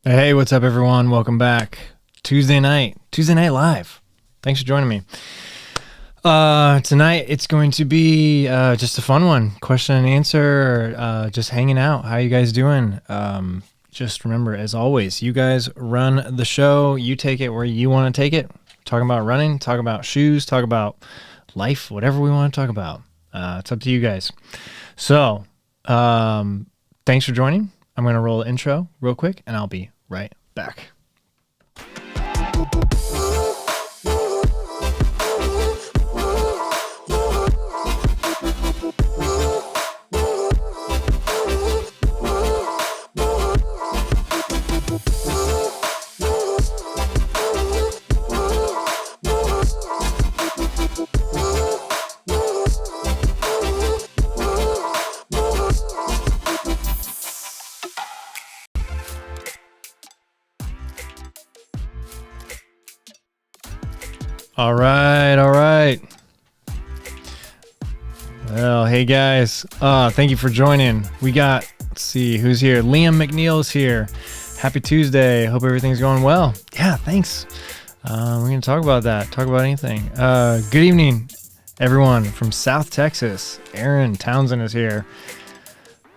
Hey, what's up, everyone? Welcome back. Tuesday night live. Thanks for joining me. Tonight it's going to be just a fun one, question and answer, just hanging out. How you guys doing? Just remember, as always, you guys run the show. You take it where you want to take it. Talking about running, talk about shoes, talk about life, whatever we want to talk about. It's up to you guys. So, thanks for joining. I'm going to roll the intro real quick, and I'll be right back. All right. Well, hey guys, thank you for joining. We got, let's see, who's here? Liam McNeil's here. Happy Tuesday. Hope everything's going well. Yeah, thanks. We're going to talk about that, talk about anything. Good evening, everyone from South Texas. Aaron Townsend is here.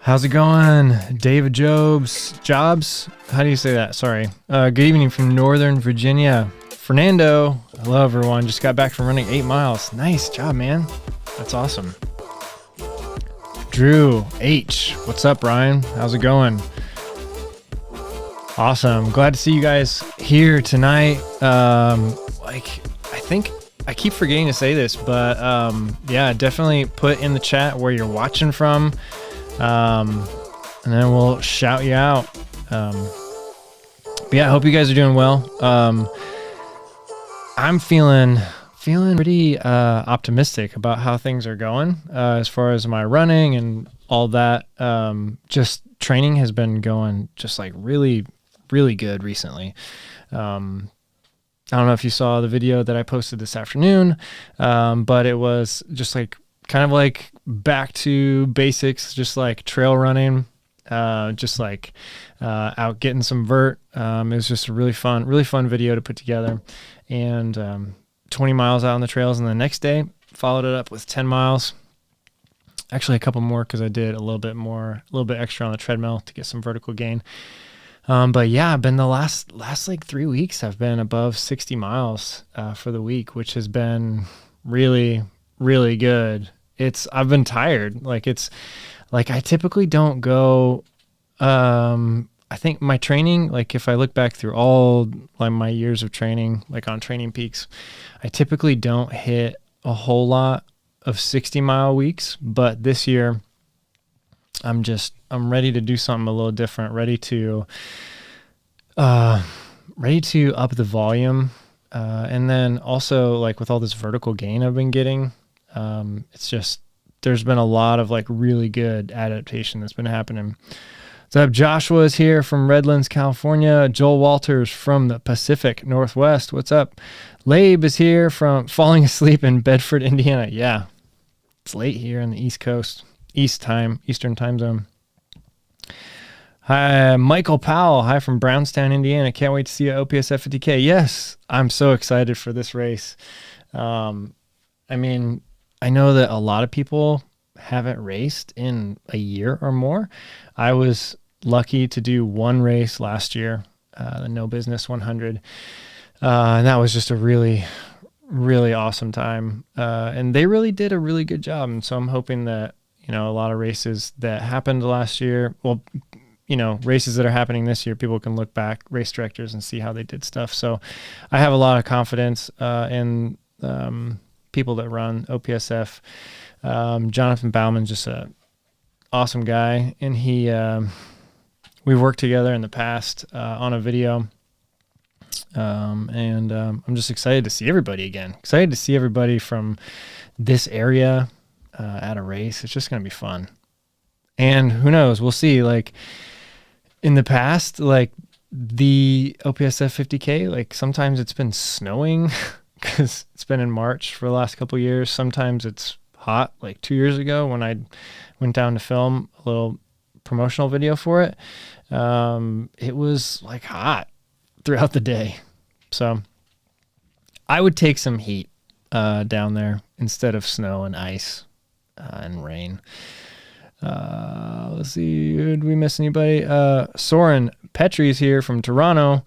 How's it going? David Jobs? How do you say that? Sorry. Good evening from Northern Virginia. Fernando, hello everyone. Just got back from running 8 miles. Nice job, man. That's awesome. Drew H, what's up, Ryan? How's it going? Awesome. Glad to see you guys here tonight. I think I keep forgetting to say this, but yeah, definitely put in the chat where you're watching from, and then we'll shout you out. But yeah, I hope you guys are doing well. I'm feeling pretty optimistic about how things are going as far as my running and all that. Just training has been going just like really, really good recently. I don't know if you saw the video that I posted this afternoon, but it was just like kind of like back to basics, just like trail running, just like out getting some vert. It was just a really fun video to put together. And 20 miles out on the trails, and the next day followed it up with 10 miles. Actually, a couple more because I did a little bit extra on the treadmill to get some vertical gain. But yeah, I've been the last like 3 weeks, I've been above 60 miles for the week, which has been really, really good. I've been tired. Like I typically don't go. I think my training, like if I look back through all like my years of training, like on Training Peaks, I typically don't hit a whole lot of 60-mile weeks. But this year, I'm ready to do something a little different, ready to up the volume. And then also like with all this vertical gain I've been getting, there's been a lot of like really good adaptation that's been happening. What's up? Joshua is here from Redlands, California. Joel Walters from the Pacific Northwest. What's up? Labe is here from falling asleep in Bedford, Indiana. Yeah, it's late here on the East Coast, Eastern time zone. Hi, Michael Powell. Hi from Brownstown, Indiana. Can't wait to see you at OPSF 50K. Yes, I'm so excited for this race. I mean, I know that a lot of people haven't raced in a year or more. I was lucky to do one race last year, the No Business 100. And that was just a really, really awesome time. And they really did a really good job. And so I'm hoping that, a lot of races that happened last year, races that are happening this year, people can look back, race directors, and see how they did stuff. So I have a lot of confidence in people that run OPSF. Jonathan Bauman's just a awesome guy, and we've worked together in the past on a video. I'm just excited to see everybody again. Excited to see everybody from this area at a race. It's just going to be fun. And who knows? We'll see. Like in the past, like the OPSF 50K, like sometimes it's been snowing because it's been in March for the last couple of years. Sometimes it's hot, like 2 years ago when I went down to film a little promotional video for it. It was like hot throughout the day. So I would take some heat down there instead of snow and ice and rain. Let's see. Did we miss anybody? Soren Petrie's here from Toronto.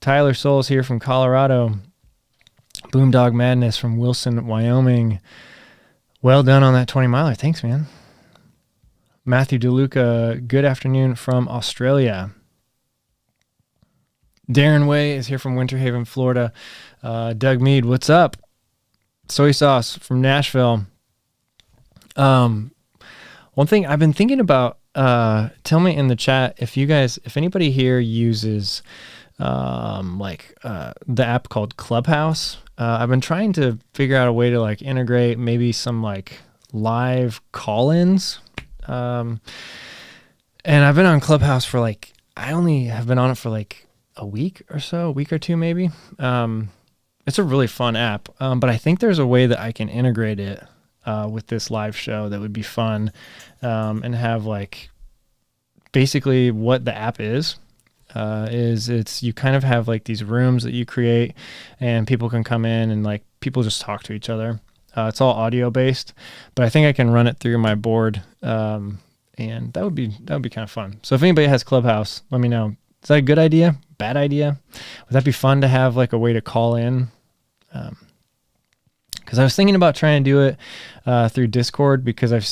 Tyler Souls here from Colorado. Boondog Madness from Wilson, Wyoming. Well done on that 20 miler. Thanks, man. Matthew DeLuca, good afternoon from Australia. Darren Way is here from Winter Haven, Florida. Doug Mead, what's up? Soy Sauce from Nashville. One thing I've been thinking about, tell me in the chat if anybody here uses the app called Clubhouse. I've been trying to figure out a way to like integrate maybe some like live call-ins. And I've been on Clubhouse for like, I only have been on it for like a week or so, a week or two maybe. It's a really fun app, but I think there's a way that I can integrate it with this live show that would be fun, and have like basically what the app is it's you kind of have like these rooms that you create and people can come in and like people just talk to each other. It's all audio based, but I think I can run it through my board, and that would be kind of fun. So if anybody has Clubhouse, let me know. Is that a good idea? Bad idea? Would that be fun to have like a way to call in? Because I was thinking about trying to do it through Discord, because I've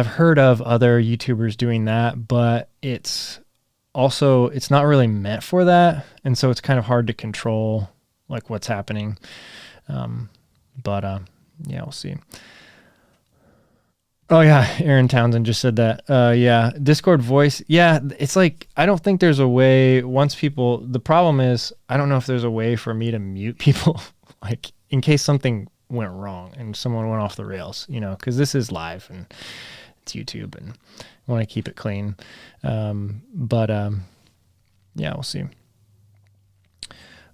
heard of other YouTubers doing that, but it's not really meant for that. And so it's kind of hard to control like what's happening. Yeah, we'll see. Oh yeah, Aaron Townsend just said that. Yeah, Discord voice. Yeah, it's like, I don't think there's a way the problem is, I don't know if there's a way for me to mute people, like in case something went wrong and someone went off the rails, because this is live and it's YouTube and I want to keep it clean. Yeah, we'll see.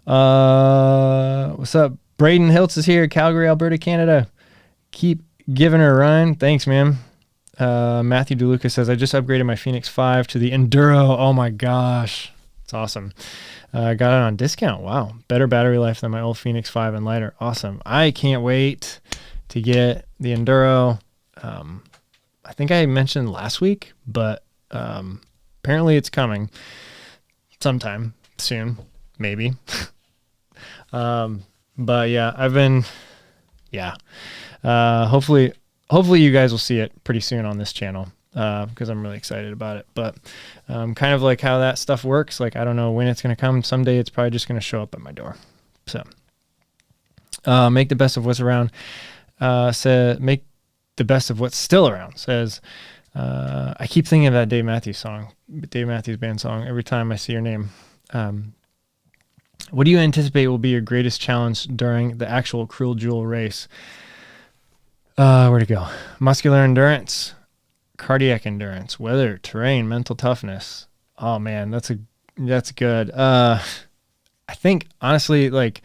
What's up? Braden Hiltz is here, Calgary, Alberta, Canada. Keep giving her a run. Thanks, man. Matthew DeLuca says, I just upgraded my Phoenix 5 to the Enduro. Oh my gosh. It's awesome. Got it on discount. Wow. Better battery life than my old Phoenix 5 and lighter. Awesome. I can't wait to get the Enduro. I think I mentioned last week, but apparently it's coming sometime soon, maybe. But yeah, hopefully you guys will see it pretty soon on this channel, because I'm really excited about it. But kind of like how that stuff works, like I don't know when it's going to come. Someday it's probably just going to show up at my door. So make the best of what's around. Make the best of what's still around. Says, I keep thinking of that Dave Matthews Band song every time I see your name. What do you anticipate will be your greatest challenge during the actual Cruel Jewel race? Where'd it go? Muscular endurance, cardiac endurance, weather, terrain, mental toughness. Oh man, that's good. I think honestly, like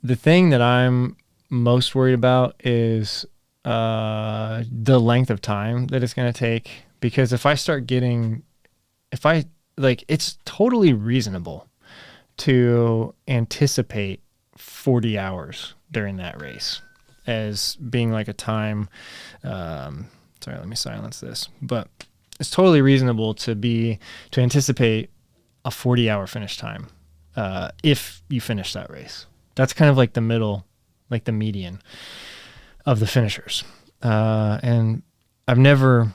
the thing that I'm most worried about is the length of time that it's going to take, because it's totally reasonable to anticipate 40 hours during that race as being like a time. Sorry, let me silence this. But it's totally reasonable to anticipate a 40-hour finish time if you finish that race. That's kind of like the middle, like the median of the finishers. And I've never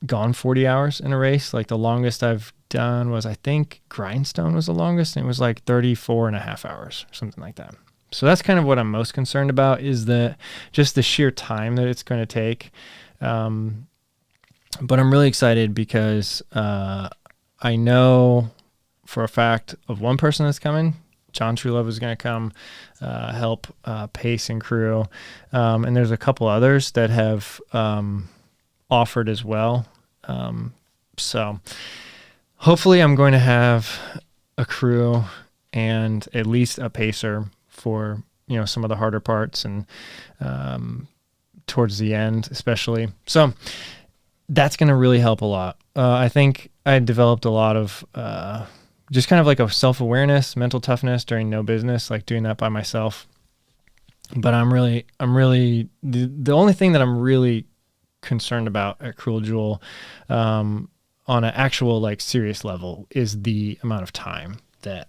gone 40 hours in a race. Like the longest I've done was, I think Grindstone was the longest, and it was like 34 and a half hours or something like that. So that's kind of what I'm most concerned about, is that just the sheer time that it's going to take. But I'm really excited because I know for a fact of one person that's coming. John Truelove is going to come help pace and crew. And there's a couple others that have offered as well. So hopefully I'm going to have a crew and at least a pacer for, some of the harder parts and towards the end, especially. So that's going to really help a lot. I think I developed a lot of just kind of like a self-awareness, mental toughness during no business, like doing that by myself. But I'm really, the only thing that I'm really concerned about at Cruel Jewel on an actual like serious level is the amount of time that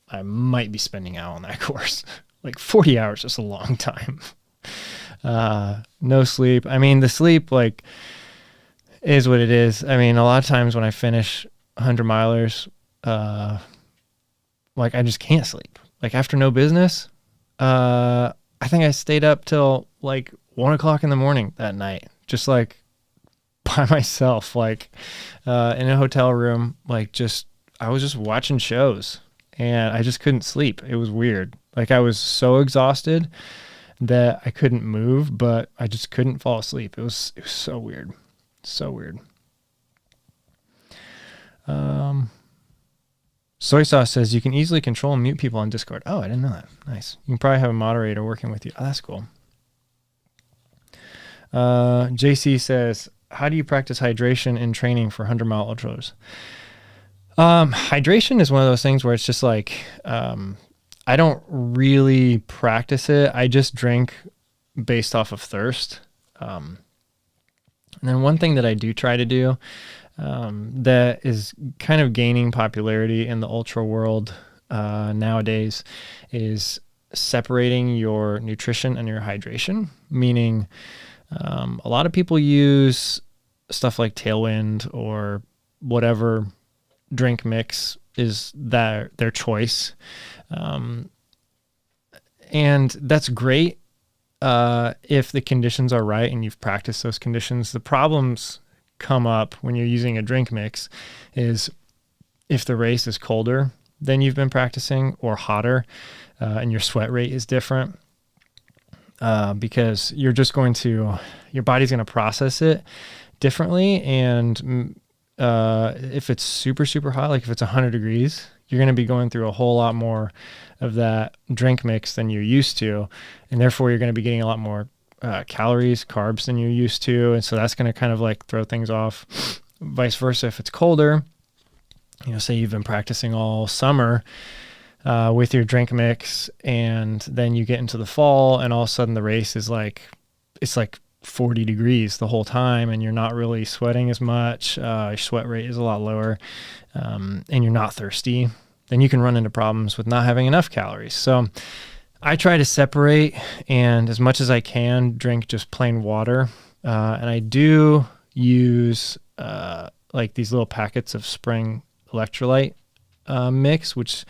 I might be spending out on that course. Like 40 hours is a long time. No sleep. I mean, the sleep like is what it is. I mean, a lot of times when I finish 100 milers, like I just can't sleep. Like after no business, I think I stayed up till like 1:00 in the morning that night, just like by myself, like in a hotel room, like I was just watching shows and I just couldn't sleep. It was weird. Like I was so exhausted that I couldn't move, but I just couldn't fall asleep. It was so weird. So weird. Soy Sauce says you can easily control and mute people on Discord. Oh, I didn't know that. Nice. You can probably have a moderator working with you. Oh, that's cool. JC says, how do you practice hydration in training for 100-mile ultras? Hydration is one of those things where it's just like, I don't really practice it. I just drink based off of thirst. And then one thing that I do try to do that is kind of gaining popularity in the ultra world nowadays is separating your nutrition and your hydration, meaning a lot of people use stuff like Tailwind or whatever drink mix is their choice. And that's great if the conditions are right and you've practiced those conditions. The problems come up when you're using a drink mix is if the race is colder than you've been practicing or hotter and your sweat rate is different, because you're just your body's going to process it differently. And if it's super, super hot, like if it's 100 degrees, you're going to be going through a whole lot more of that drink mix than you're used to. And therefore you're going to be getting a lot more calories, carbs than you're used to. And so that's going to kind of like throw things off. Vice versa, if it's colder, say you've been practicing all summer with your drink mix, and then you get into the fall and all of a sudden the race is like, it's like 40 degrees the whole time and you're not really sweating as much. Your sweat rate is a lot lower, and you're not thirsty, then you can run into problems with not having enough calories. So I try to separate and as much as I can drink just plain water. And I do use like these little packets of spring electrolyte mix, which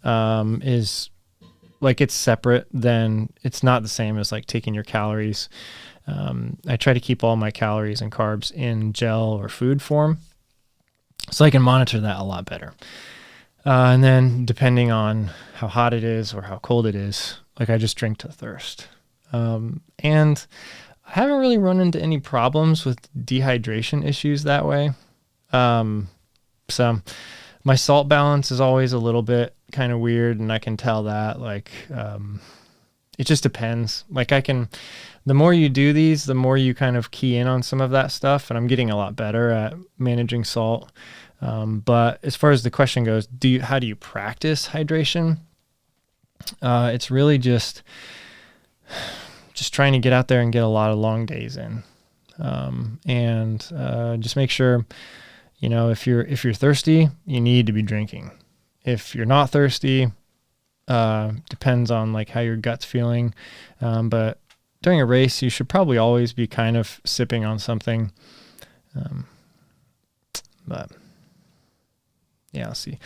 is like, it's separate, then it's not the same as like taking your calories. I try to keep all my calories and carbs in gel or food form so I can monitor that a lot better. And then depending on how hot it is or how cold it is, like I just drink to thirst. And I haven't really run into any problems with dehydration issues that way. So my salt balance is always a little bit kind of weird, and I can tell that like, it just depends. Like the more you do these, the more you kind of key in on some of that stuff, and I'm getting a lot better at managing salt. But as far as the question goes, how do you practice hydration? It's really just trying to get out there and get a lot of long days in. And just make sure, if you're thirsty, you need to be drinking. If you're not thirsty, depends on like how your gut's feeling. But during a race, you should probably always be kind of sipping on something. But yeah, let's see.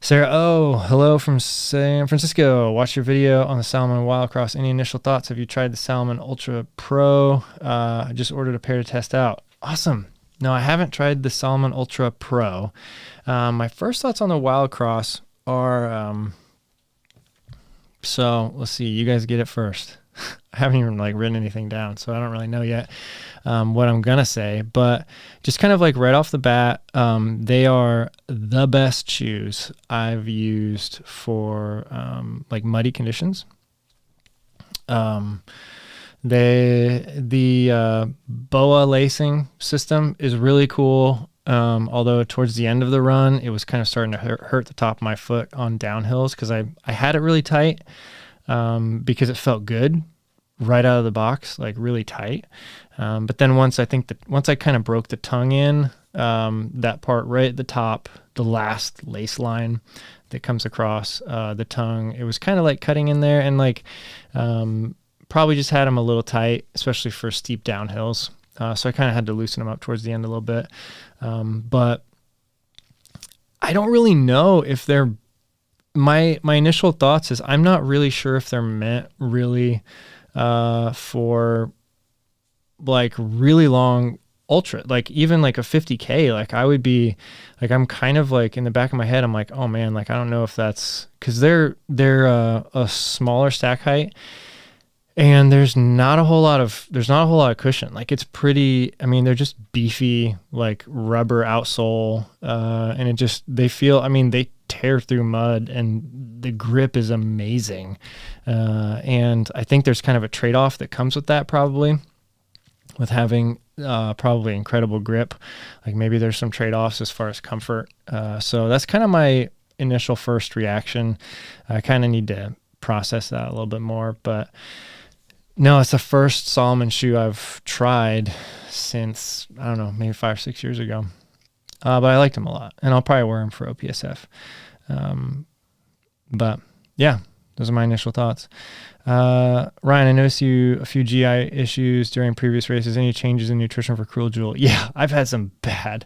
Sarah, oh, hello from San Francisco. Watch your video on the Salomon Wild Cross. Any initial thoughts? Have you tried the Salomon Ultra Pro? I just ordered a pair to test out. Awesome. No, I haven't tried the Salomon Ultra Pro. My first thoughts on the Wild Cross are, so let's see, you guys get it first. I haven't even written anything down, so I don't really know yet what I'm gonna say, but just kind of right off the bat, they are the best shoes I've used for muddy conditions. The BOA lacing system is really cool. Although towards the end of the run, it was kind of starting to hurt the top of my foot on downhills because I had it really tight because it felt good right out of the box, really tight. But then once I kind of broke the tongue in, that part right at the top, the last lace line that comes across the tongue, it was kind of cutting in there and probably just had them a little tight, especially for steep downhills. So I kind of had to loosen them up towards the end a little bit. But I don't really know if they're, my initial thoughts is I'm not really sure if they're meant really for really long ultra, even a 50K. I would be I'm kind of in the back of my head, I'm oh man, I don't know if that's because they're a smaller stack height. And there's not a whole lot of cushion. It's pretty, they're just beefy, rubber outsole. And they feel, they tear through mud and the grip is amazing. And I think there's kind of a trade-off that comes with that probably, with having probably incredible grip. Maybe there's some trade-offs as far as comfort. So that's kind of my initial first reaction. I kind of need to process that a little bit more, but no, it's the first Salomon shoe I've tried since, I don't know, maybe 5 or 6 years ago. But I liked them a lot, and I'll probably wear them for OPSF. But yeah, those are my initial thoughts. Ryan, I noticed you a few GI issues during previous races. Any changes in nutrition for Cruel Jewel? Yeah, I've had some bad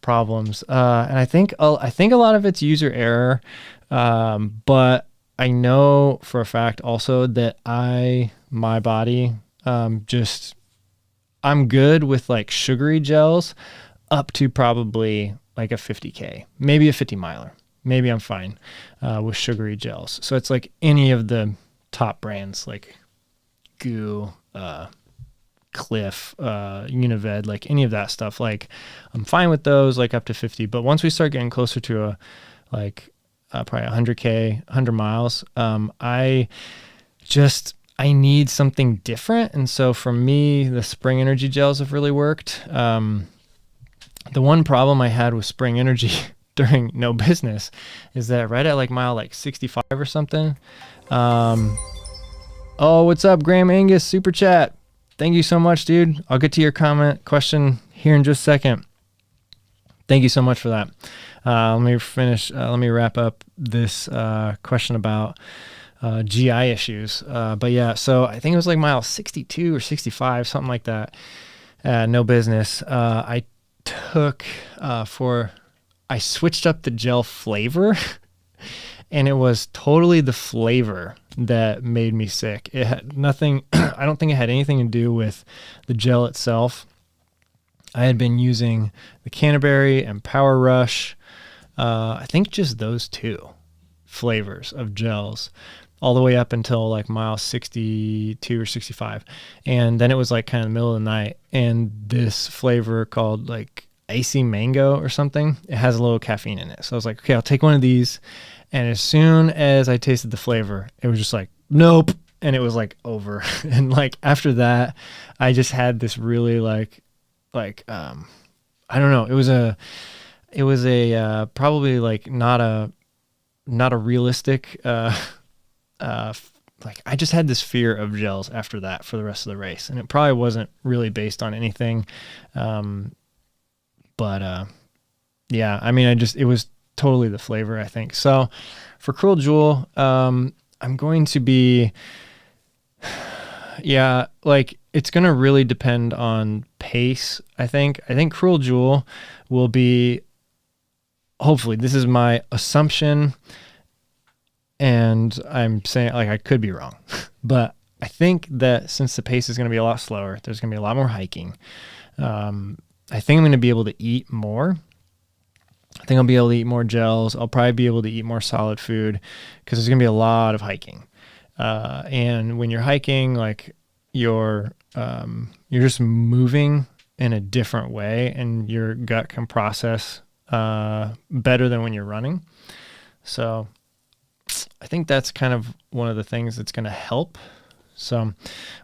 problems. And I think a lot of it's user error. But I know for a fact also that my body, I'm good with sugary gels up to probably a 50K, maybe a 50 miler. Maybe I'm fine with sugary gels. So it's any of the top brands Goo, Cliff, Unived, any of that stuff. I'm fine with those up to 50. But once we start getting closer to probably 100K, 100 miles, I need something different. And so for me, the Spring Energy gels have really worked. The one problem I had with Spring Energy during no business is that right at mile 65 or something. Oh, what's up, Graham Angus, super chat. Thank you so much, dude. I'll get to your question here in just a second. Thank you so much for that. Let me wrap up this question about GI issues. But yeah, so I think it was mile 62 or 65, something like that. No business. I switched up the gel flavor and it was totally the flavor that made me sick. It had nothing, I don't think it had anything to do with the gel itself. I had been using the Canterbury and Power Rush. I think just those two flavors of gels all the way up until mile 62 or 65. And then it was kind of the middle of the night. And this flavor called Icy Mango or something, it has a little caffeine in it. So I was okay, I'll take one of these. And as soon as I tasted the flavor, it was just nope. And it was over. And after that, I just had this really I don't know. It was a probably not a realistic, I just had this fear of gels after that for the rest of the race, and it probably wasn't really based on anything. But yeah, it was totally the flavor, I think. So for Cruel Jewel, I'm going to be, yeah, it's going to really depend on pace. I think Cruel Jewel will be hopefully this is my assumption, and I'm saying, like, I could be wrong, but I think that since the pace is going to be a lot slower, there's going to be a lot more hiking. I think I'm going to be able to eat more. I think I'll be able to eat more gels. I'll probably be able to eat more solid food because there's going to be a lot of hiking. And when you're hiking, like you're just moving in a different way, and your gut can process better than when you're running. So I think that's kind of one of the things that's going to help. So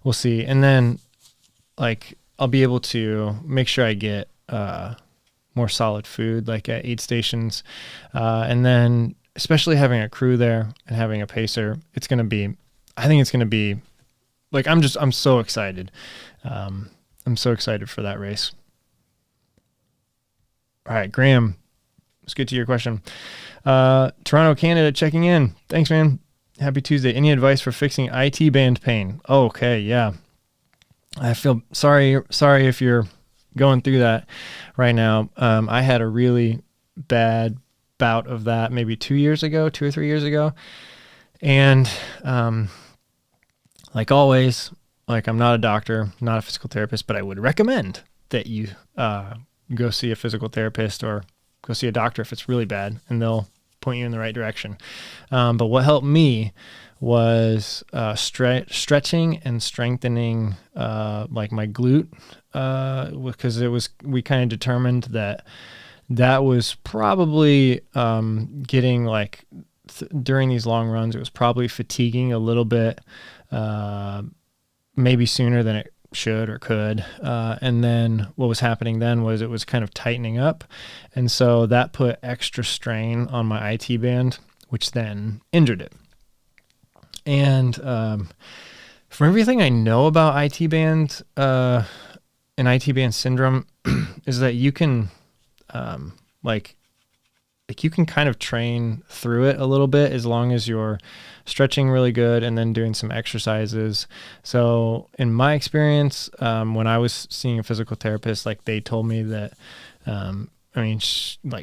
we'll see. And then like I'll be able to make sure I get more solid food, like at aid stations. And then especially having a crew there and having a pacer, I think it's going to be like, I'm so excited. I'm so excited for that race. All right, Graham, let's get to your question. Toronto, Canada, checking in. Thanks, man. Happy Tuesday. Any advice for fixing IT band pain? Okay, yeah. I feel sorry if you're going through that right now. I had a really bad bout of that maybe 2 or 3 years ago. And like always, like I'm not a doctor, not a physical therapist, but I would recommend that you go see a physical therapist or go see a doctor if it's really bad, and they'll point you in the right direction. But what helped me was stretching and strengthening like my glute, because we kind of determined that was probably getting like during these long runs, it was probably fatiguing a little bit, maybe sooner than it should or could. And then what was happening then was it was kind of tightening up. And so that put extra strain on my IT band, which then injured it. And from everything I know about IT band and IT band syndrome is that you can like you can kind of train through it a little bit as long as you're stretching really good and then doing some exercises. So in my experience, when I was seeing a physical therapist, like they told me that,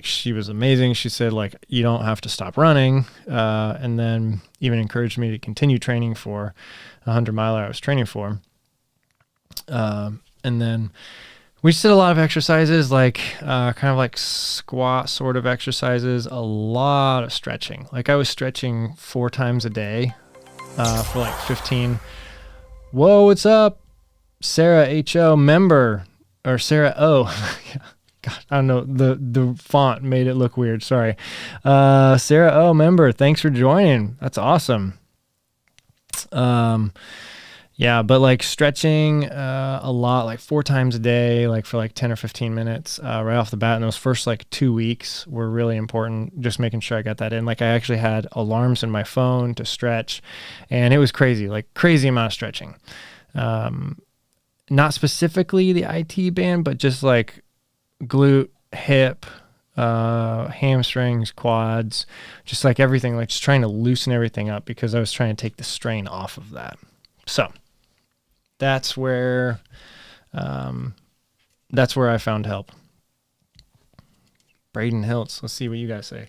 she was amazing. She said, like, you don't have to stop running. And then even encouraged me to continue training for a 100-miler I was training for. And then we just did a lot of exercises, like kind of like squat sort of exercises, a lot of stretching. Like I was stretching 4 times a day for like 15. Whoa, what's up? Sarah H.O. member, or Sarah O. God, I don't know. The font made it look weird. Sorry. Sarah O. member, thanks for joining. That's awesome. Yeah, but like stretching a lot, like 4 times a day, like for like 10 or 15 minutes right off the bat. And those first like 2 weeks were really important, just making sure I got that in. Like I actually had alarms in my phone to stretch, and it was crazy, like crazy amount of stretching. Not specifically the IT band, but just like glute, hip, hamstrings, quads, just like everything, like just trying to loosen everything up because I was trying to take the strain off of that. So that's where I found help. Braden Hiltz. Let's see what you guys say.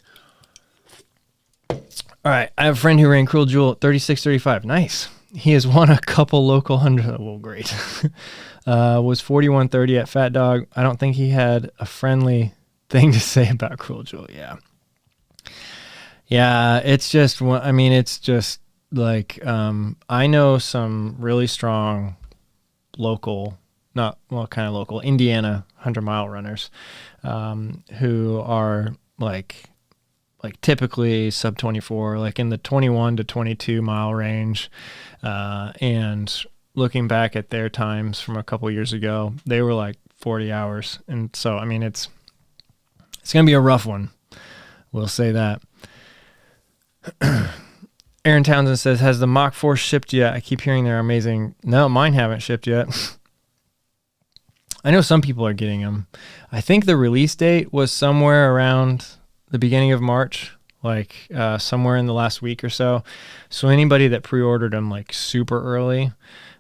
All right. I have a friend who ran Cruel Jewel at 36:35. Nice. He has won a couple local 100. Well, great. Was 41:30 at Fat Dog. I don't think he had a friendly thing to say about Cruel Jewel. Yeah. Yeah. It's just like, I know some really strong local, kind of local Indiana 100-mile runners, who are like typically sub 24, like in the 21 to 22 mile range. And looking back at their times from a couple years ago, they were like 40 hours. And so, I mean, it's going to be a rough one. We'll say that. Aaron Townsend says, has the Mach 4 shipped yet? I keep hearing they're amazing. No, mine haven't shipped yet. I know some people are getting them. I think the release date was somewhere around the beginning of March, like somewhere in the last week or so. So anybody that pre-ordered them like super early.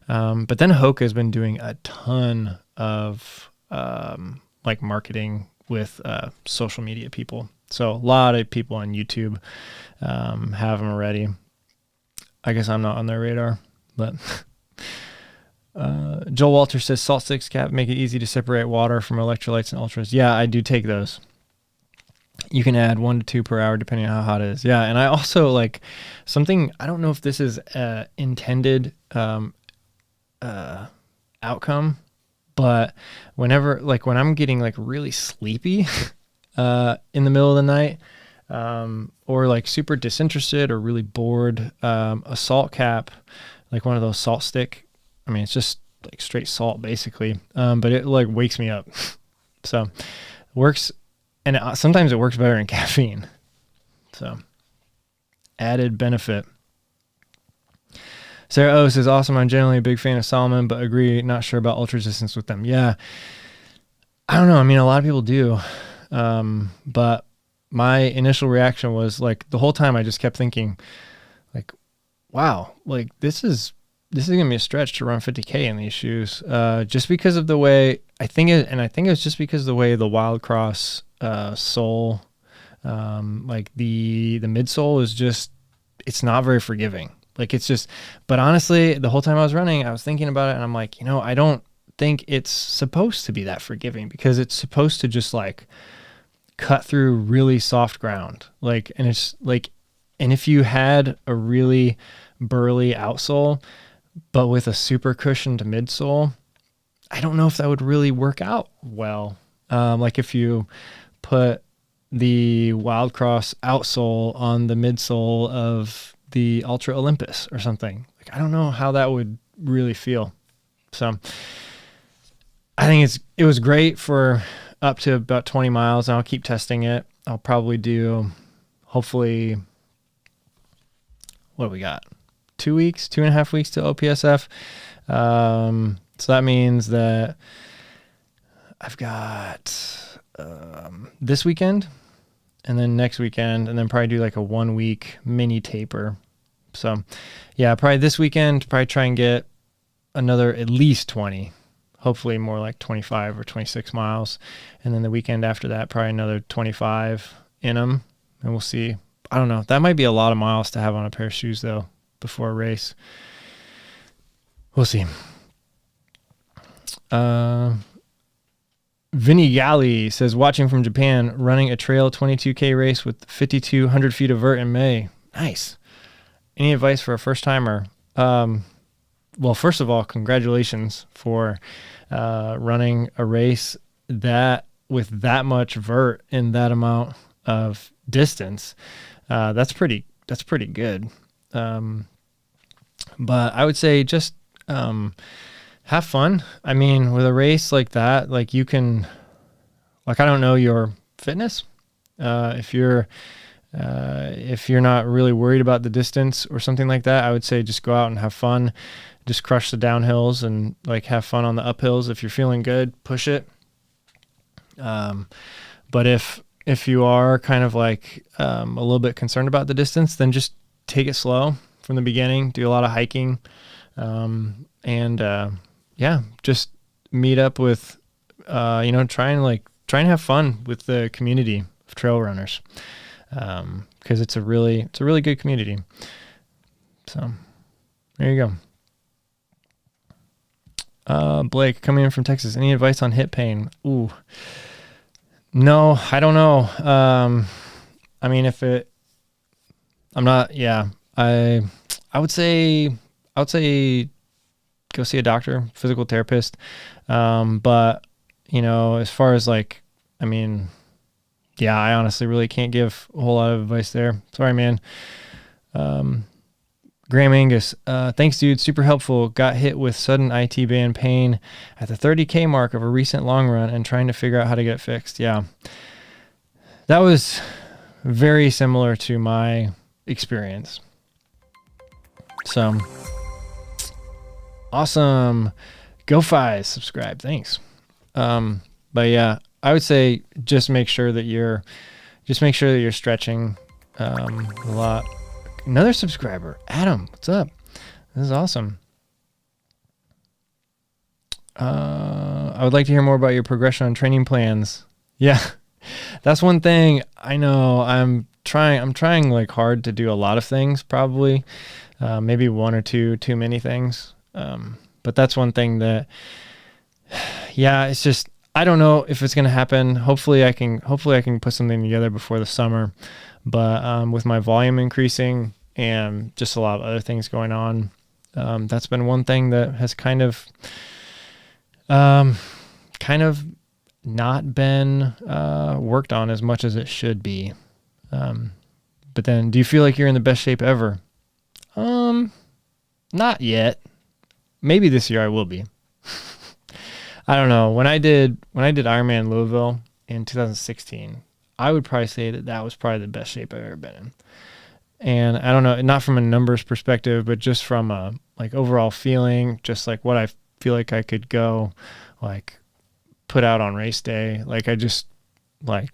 But then Hoka has been doing a ton of like marketing with social media people. So a lot of people on YouTube have them already. I guess I'm not on their radar, but Joel Walter says salt sticks cap make it easy to separate water from electrolytes and ultras. Yeah, I do take those. You can add 1 to 2 per hour depending on how hot it is. Yeah, and I also like something, I don't know if this is intended outcome, but when I'm getting like really sleepy in the middle of the night, or like super disinterested or really bored, a salt cap, like one of those salt stick, I mean, it's just like straight salt basically, but it like wakes me up. So it works, and sometimes it works better than caffeine. So added benefit. Sarah O says, awesome. I'm generally a big fan of Salomon, but agree, not sure about ultra resistance with them. Yeah. I don't know. I mean, a lot of people do. But my initial reaction was like the whole time I just kept thinking like, wow, like this is going to be a stretch to run 50K in these shoes. Just because of the way I think it's just because of the way the Wild Cross, sole, like the midsole is just, it's not very forgiving. Like it's just, but honestly, the whole time I was running, I was thinking about it and I'm like, I don't think it's supposed to be that forgiving, because it's supposed to just like cut through really soft ground. Like, and it's like, and if you had a really burly outsole, but with a super cushioned midsole, I don't know if that would really work out well. Like if you put the Wild Cross outsole on the midsole of the Ultra Olympus or something, like I don't know how that would really feel. So I think it was great for up to about 20 miles, and I'll keep testing it. I'll probably do, hopefully, what do we got? 2.5 weeks to OPSF. So that means that I've got this weekend and then next weekend, and then probably do like a 1 week mini taper. So yeah, probably this weekend, probably try and get another at least 20, hopefully more like 25 or 26 miles. And then the weekend after that, probably another 25 in them, and we'll see. I don't know. That might be a lot of miles to have on a pair of shoes though before a race. We'll see. Vinny Galli says, watching from Japan, running a trail 22K race with 5,200 feet of vert in May. Nice. Any advice for a first timer? Well, first of all, congratulations for running a race that with that much vert in that amount of distance. That's pretty good. But I would say just have fun. I mean, with a race like that, like you can, like, I don't know your fitness. If you're not really worried about the distance or something like that, I would say just go out and have fun. Just crush the downhills and like have fun on the uphills. If you're feeling good, push it. But if you are kind of like a little bit concerned about the distance, then just take it slow from the beginning. Do a lot of hiking, and just meet up with try and have fun with the community of trail runners, because it's a really good community. So there you go. Blake coming in from Texas. Any advice on hip pain? Ooh, no, I don't know. I mean, I would say go see a doctor, physical therapist. But as far as like, I mean, yeah, I honestly really can't give a whole lot of advice there. Sorry, man. Graham Angus, thanks, dude. Super helpful. Got hit with sudden IT band pain at the 30K mark of a recent long run and trying to figure out how to get it fixed. Yeah. That was very similar to my experience. So awesome. Go Fies, subscribe. Thanks. But yeah, I would say just make sure that you're stretching a lot. Another subscriber, Adam, what's up? This is awesome. I would like to hear more about your progression on training plans Yeah. That's one thing I know I'm trying like hard to do a lot of things probably, maybe one or two too many things. But that's one thing that, yeah, it's just, I don't know if it's going to happen. Hopefully I can put something together before the summer, but, with my volume increasing and just a lot of other things going on, that's been one thing that has kind of not been worked on as much as it should be. But then, do you feel like you're in the best shape ever? Not yet. Maybe this year I will be. I don't know. When I did Ironman Louisville in 2016, I would probably say that was probably the best shape I've ever been in. And I don't know, not from a numbers perspective, but just from a like overall feeling, just like what I feel like I could go like put out on race day. Like I just like,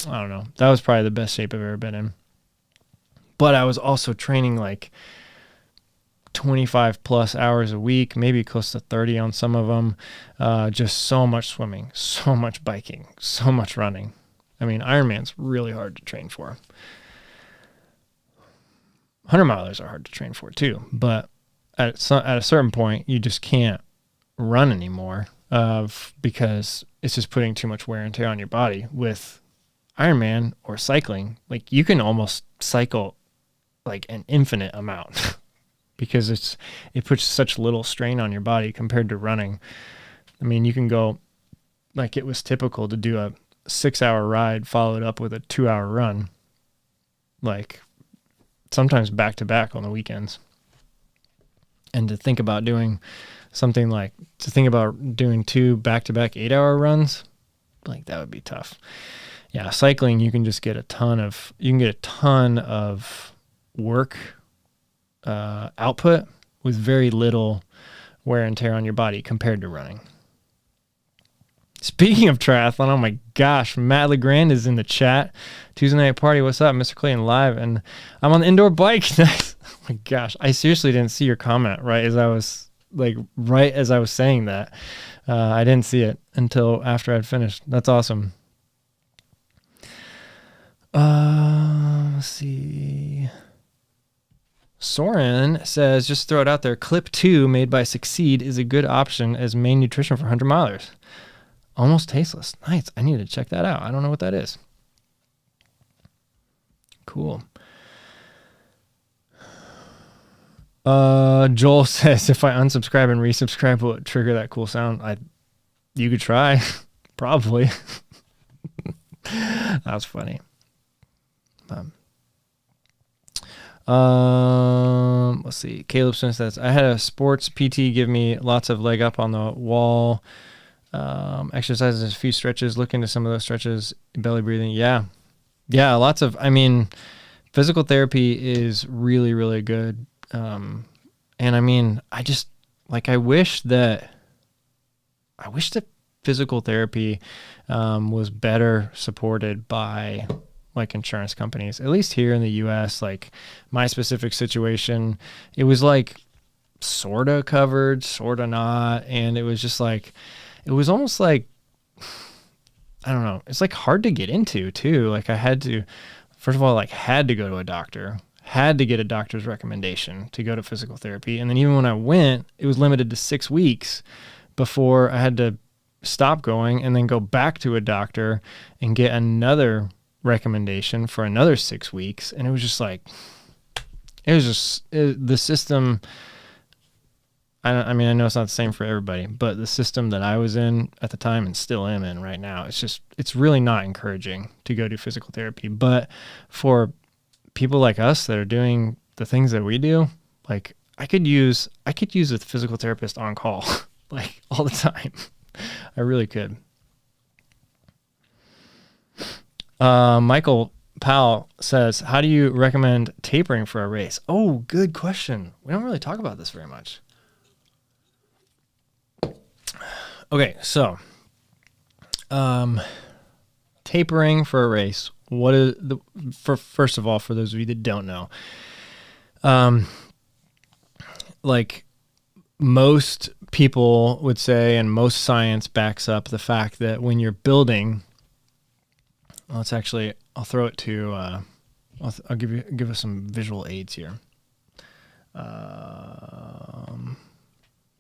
I don't know. That was probably the best shape I've ever been in. But I was also training like 25 plus hours a week, maybe close to 30 on some of them. Just so much swimming, so much biking, so much running. I mean, Ironman's really hard to train for. 100 milers are hard to train for too, but at a certain point, you just can't run anymore because it's just putting too much wear and tear on your body. With Ironman or cycling, like you can almost cycle like an infinite amount because it puts such little strain on your body compared to running. I mean, you can go, like it was typical to do a 6-hour ride followed up with a 2-hour run, like sometimes back to back on the weekends. And to think about doing two back-to-back 8-hour runs, like that would be tough. Yeah, cycling, you can get a ton of work output with very little wear and tear on your body compared to running. Speaking of triathlon, oh my gosh, Matt LeGrand is in the chat. Tuesday night party, what's up? Mr. Clayton live, and I'm on the indoor bike. Nice. Oh my gosh, I seriously didn't see your comment right as I was saying that. I didn't see it until after I'd finished. That's awesome. Let's see. Soren says, just throw it out there. Clip 2 made by Succeed is a good option as main nutrition for 100 milers. Almost tasteless. Nice. I need to check that out. I don't know what that is. Cool. Joel says, if I unsubscribe and resubscribe, will it trigger that cool sound? You could try. Probably. That was funny. Let's see. Caleb Smith says, I had a sports PT give me lots of leg up on the wall. Exercises, a few stretches, look into some of those stretches, belly breathing. Yeah. Physical therapy is really, really good. And I mean, I wish that physical therapy, was better supported by like insurance companies, at least here in the US. Like my specific situation, it was like sort of covered, sort of not. And it was just like, it was almost like, I don't know. It's like hard to get into too. Like I had to go to a doctor, had to get a doctor's recommendation to go to physical therapy. And then even when I went, it was limited to 6 weeks before I had to stop going and then go back to a doctor and get another recommendation for another 6 weeks. And it was just like, the system. I know it's not the same for everybody, but the system that I was in at the time and still am in right now, it's really not encouraging to go do physical therapy. But for people like us that are doing the things that we do, like I could use a physical therapist on call, like all the time. I really could. Michael Powell says, how do you recommend tapering for a race? Oh, good question. We don't really talk about this very much. Okay, so tapering for a race. What is first of all, for those of you that don't know, like most people would say, and most science backs up the fact that when you're building let's actually, I'll throw it to, I'll give us some visual aids here. Is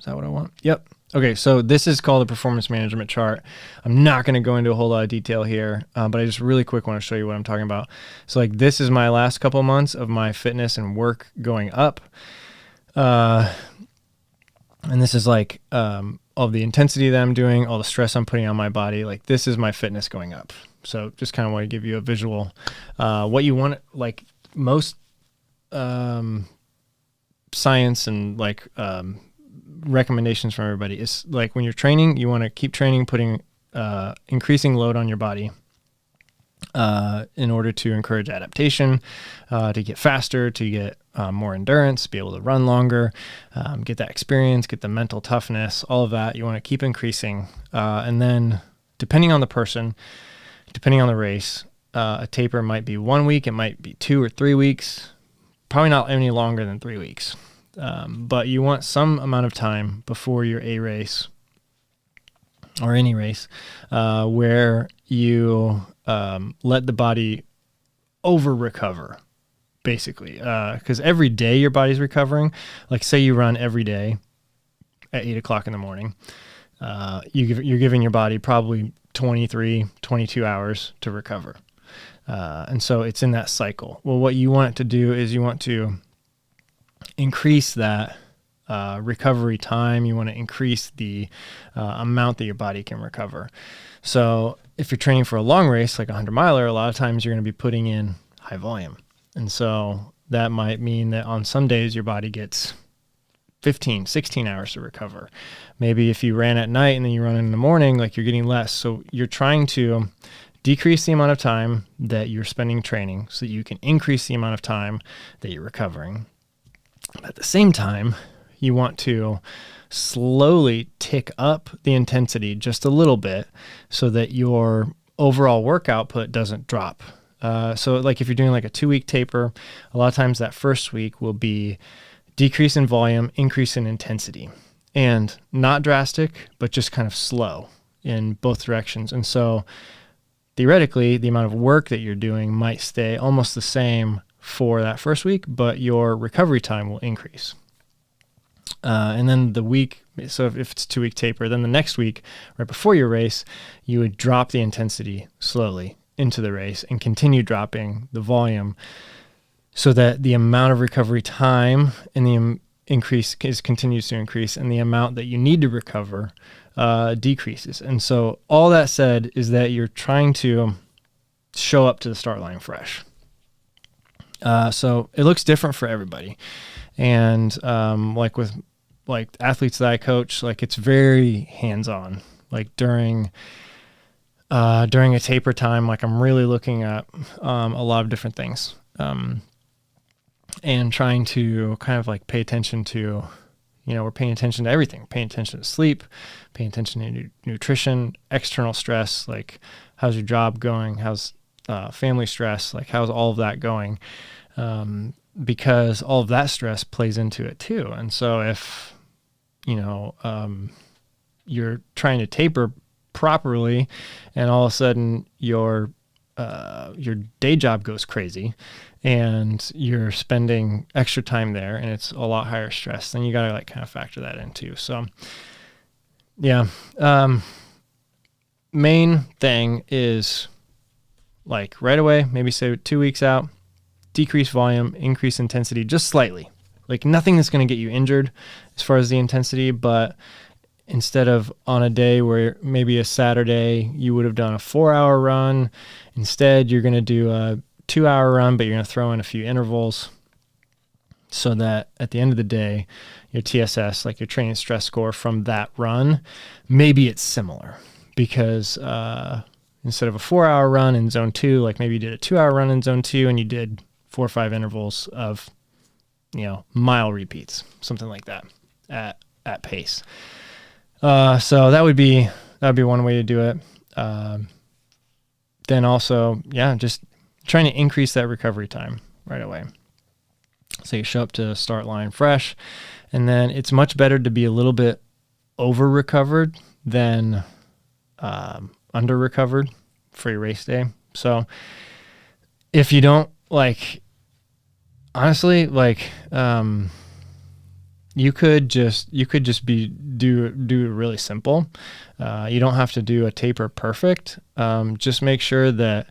that what I want? Yep. Okay, so this is called a performance management chart. I'm not going to go into a whole lot of detail here, but I just really quick want to show you what I'm talking about. So like this is my last couple months of my fitness and work going up. And this is like all the intensity that I'm doing, all the stress I'm putting on my body. Like this is my fitness going up. So just kind of want to give you a visual. What you want, like most science and like recommendations from everybody is like when you're training, you want to keep training, putting increasing load on your body in order to encourage adaptation, to get faster, to get more endurance, be able to run longer, get that experience, get the mental toughness, all of that. You want to keep increasing. And then depending on the person, depending on the race, a taper might be 1 week, it might be 2 or 3 weeks, probably not any longer than 3 weeks. But you want some amount of time before your A race or any race where you let the body over recover, basically. Because every day your body's recovering. Like say you run every day at 8 o'clock in the morning, you're giving your body probably 23, 22 hours to recover. And so it's in that cycle. Well, what you want it to do is you want to increase that recovery time. You want to increase the amount that your body can recover. So if you're training for a long race, like a 100-miler, a lot of times you're going to be putting in high volume. And so that might mean that on some days your body gets 15, 16 hours to recover. Maybe if you ran at night and then you run in the morning, like you're getting less. So you're trying to decrease the amount of time that you're spending training so that you can increase the amount of time that you're recovering. At the same time, you want to slowly tick up the intensity just a little bit so that your overall work output doesn't drop. So like if you're doing like a 2-week taper, a lot of times that first week will be decrease in volume, increase in intensity, and not drastic, but just kind of slow in both directions. And so theoretically, the amount of work that you're doing might stay almost the same for that first week, but your recovery time will increase. And then the week, so if it's a 2-week taper, then the next week, right before your race, you would drop the intensity slowly into the race and continue dropping the volume so that the amount of recovery time and the increase continues to increase, and the amount that you need to recover decreases. And so all that said is that you're trying to show up to the start line fresh. So it looks different for everybody. And like with like athletes that I coach, like it's very hands-on. Like during a taper time, like I'm really looking at a lot of different things and trying to kind of like pay attention to, we're paying attention to everything, paying attention to sleep, paying attention to nutrition, external stress, like how's your job going, how's family stress, like how's all of that going, because all of that stress plays into it too. And so if you're trying to taper properly and all of a sudden your day job goes crazy and you're spending extra time there and it's a lot higher stress, then you got to like kind of factor that in too. So yeah, main thing is like right away, maybe say 2 weeks out, decrease volume, increase intensity just slightly. Like nothing that's going to get you injured as far as the intensity, but instead of on a day where maybe a Saturday you would have done a 4-hour run, instead you're going to do a 2-hour run, but you're going to throw in a few intervals so that at the end of the day, your TSS, like your training stress score from that run, maybe it's similar because instead of a 4-hour run in zone 2, like maybe you did a 2-hour run in zone 2 and you did 4 or 5 intervals of, mile repeats, something like that at pace. So that would be one way to do it. Then also, just trying to increase that recovery time right away. So you show up to start line fresh, and then it's much better to be a little bit over recovered than under recovered for your race day. So if you don't honestly, you could just do it really simple. You don't have to do a taper perfect. Just make sure that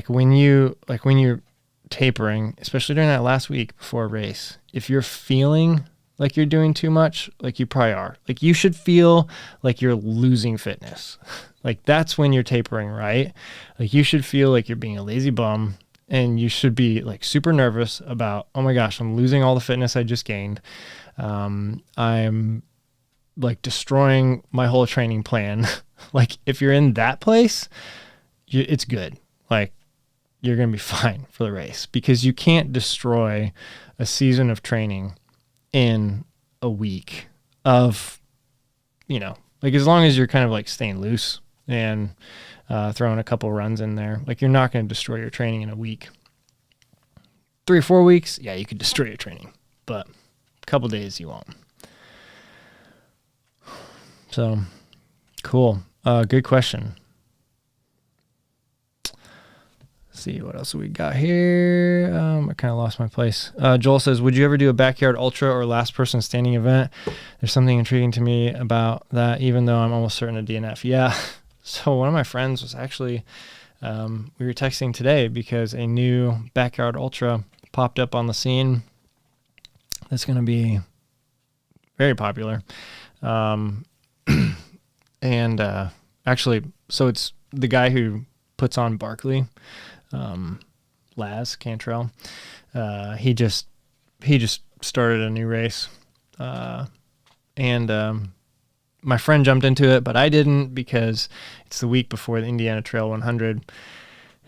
when you're tapering, especially during that last week before a race, if you're feeling like you're doing too much, like you probably are, like you should feel like you're losing fitness. Like that's when you're tapering, right? Like you should feel like you're being a lazy bum, and you should be like super nervous about, oh my gosh, I'm losing all the fitness I just gained. I'm like destroying my whole training plan. Like if you're in that place, it's good. Like you're going to be fine for the race, because you can't destroy a season of training in a week of, as long as you're kind of like staying loose and throwing a couple runs in there, like you're not going to destroy your training in a week. 3 or 4 weeks, yeah, you could destroy your training, but a couple days you won't. So cool. Good question. See what else we got here. I kind of lost my place. Joel says, would you ever do a backyard ultra or last person standing event? There's something intriguing to me about that, even though I'm almost certain of DNF. Yeah. So one of my friends was actually, we were texting today because a new backyard ultra popped up on the scene. That's going to be very popular. Actually, so it's the guy who puts on Barkley, Laz Cantrell. He just started a new race. My friend jumped into it, but I didn't, because it's the week before the Indiana Trail 100.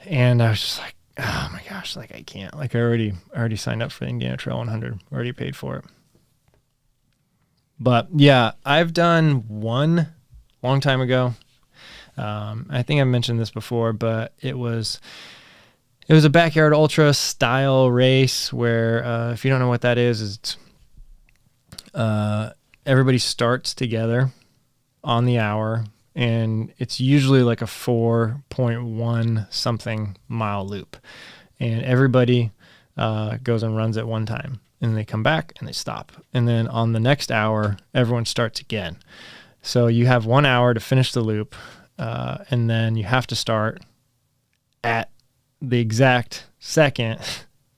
And I was just like, oh my gosh, like I can't, like I already signed up for the Indiana Trail 100, already paid for it. But yeah, I've done one long time ago. I think I mentioned this before, but it was a backyard ultra style race where, if you don't know what that is, it's, everybody starts together on the hour, and it's usually like a 4.1 something mile loop, and everybody goes and runs at one time, and they come back and they stop, and then on the next hour everyone starts again. So you have 1 hour to finish the loop, and then you have to start at the exact second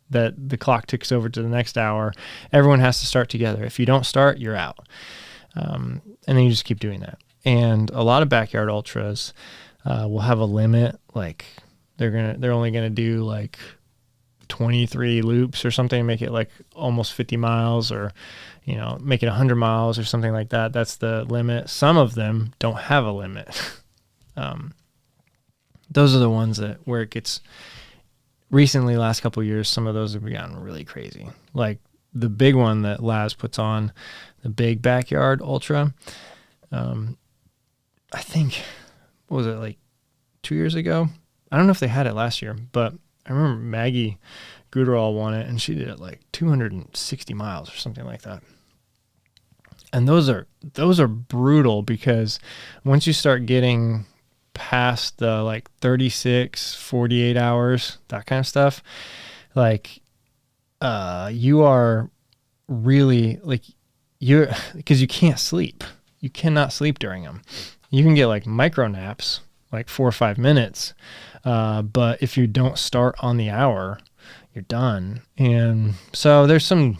that the clock ticks over to the next hour. Everyone has to start together. If you don't start, you're out. And then you just keep doing that. And a lot of backyard ultras will have a limit. Like they're only gonna do like 23 loops or something, make it like almost 50 miles, or make it 100 miles or something like that. That's the limit. Some of them don't have a limit. Those are the ones where it gets, recently, last couple of years, some of those have gotten really crazy. Like the big one that Laz puts on, the big backyard ultra. I think, what was it, like 2 years ago? I don't know if they had it last year, but I remember Maggie Gooderall won it, and she did it like 260 miles or something like that. And those are brutal, because once you start getting past the like 36, 48 hours, that kind of stuff, like you are really like, because you can't sleep. You cannot sleep during them. You can get like micro naps, like 4 or 5 minutes. But if you don't start on the hour, you're done. And so there's some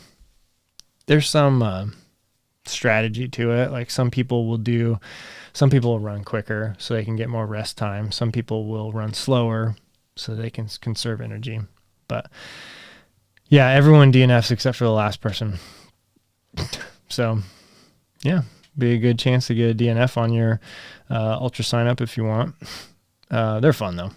strategy to it. Like some people will run quicker so they can get more rest time. Some people will run slower so they can conserve energy. But yeah, everyone DNFs except for the last person. So yeah, be a good chance to get a DNF on your ultra sign up if you want. They're fun though.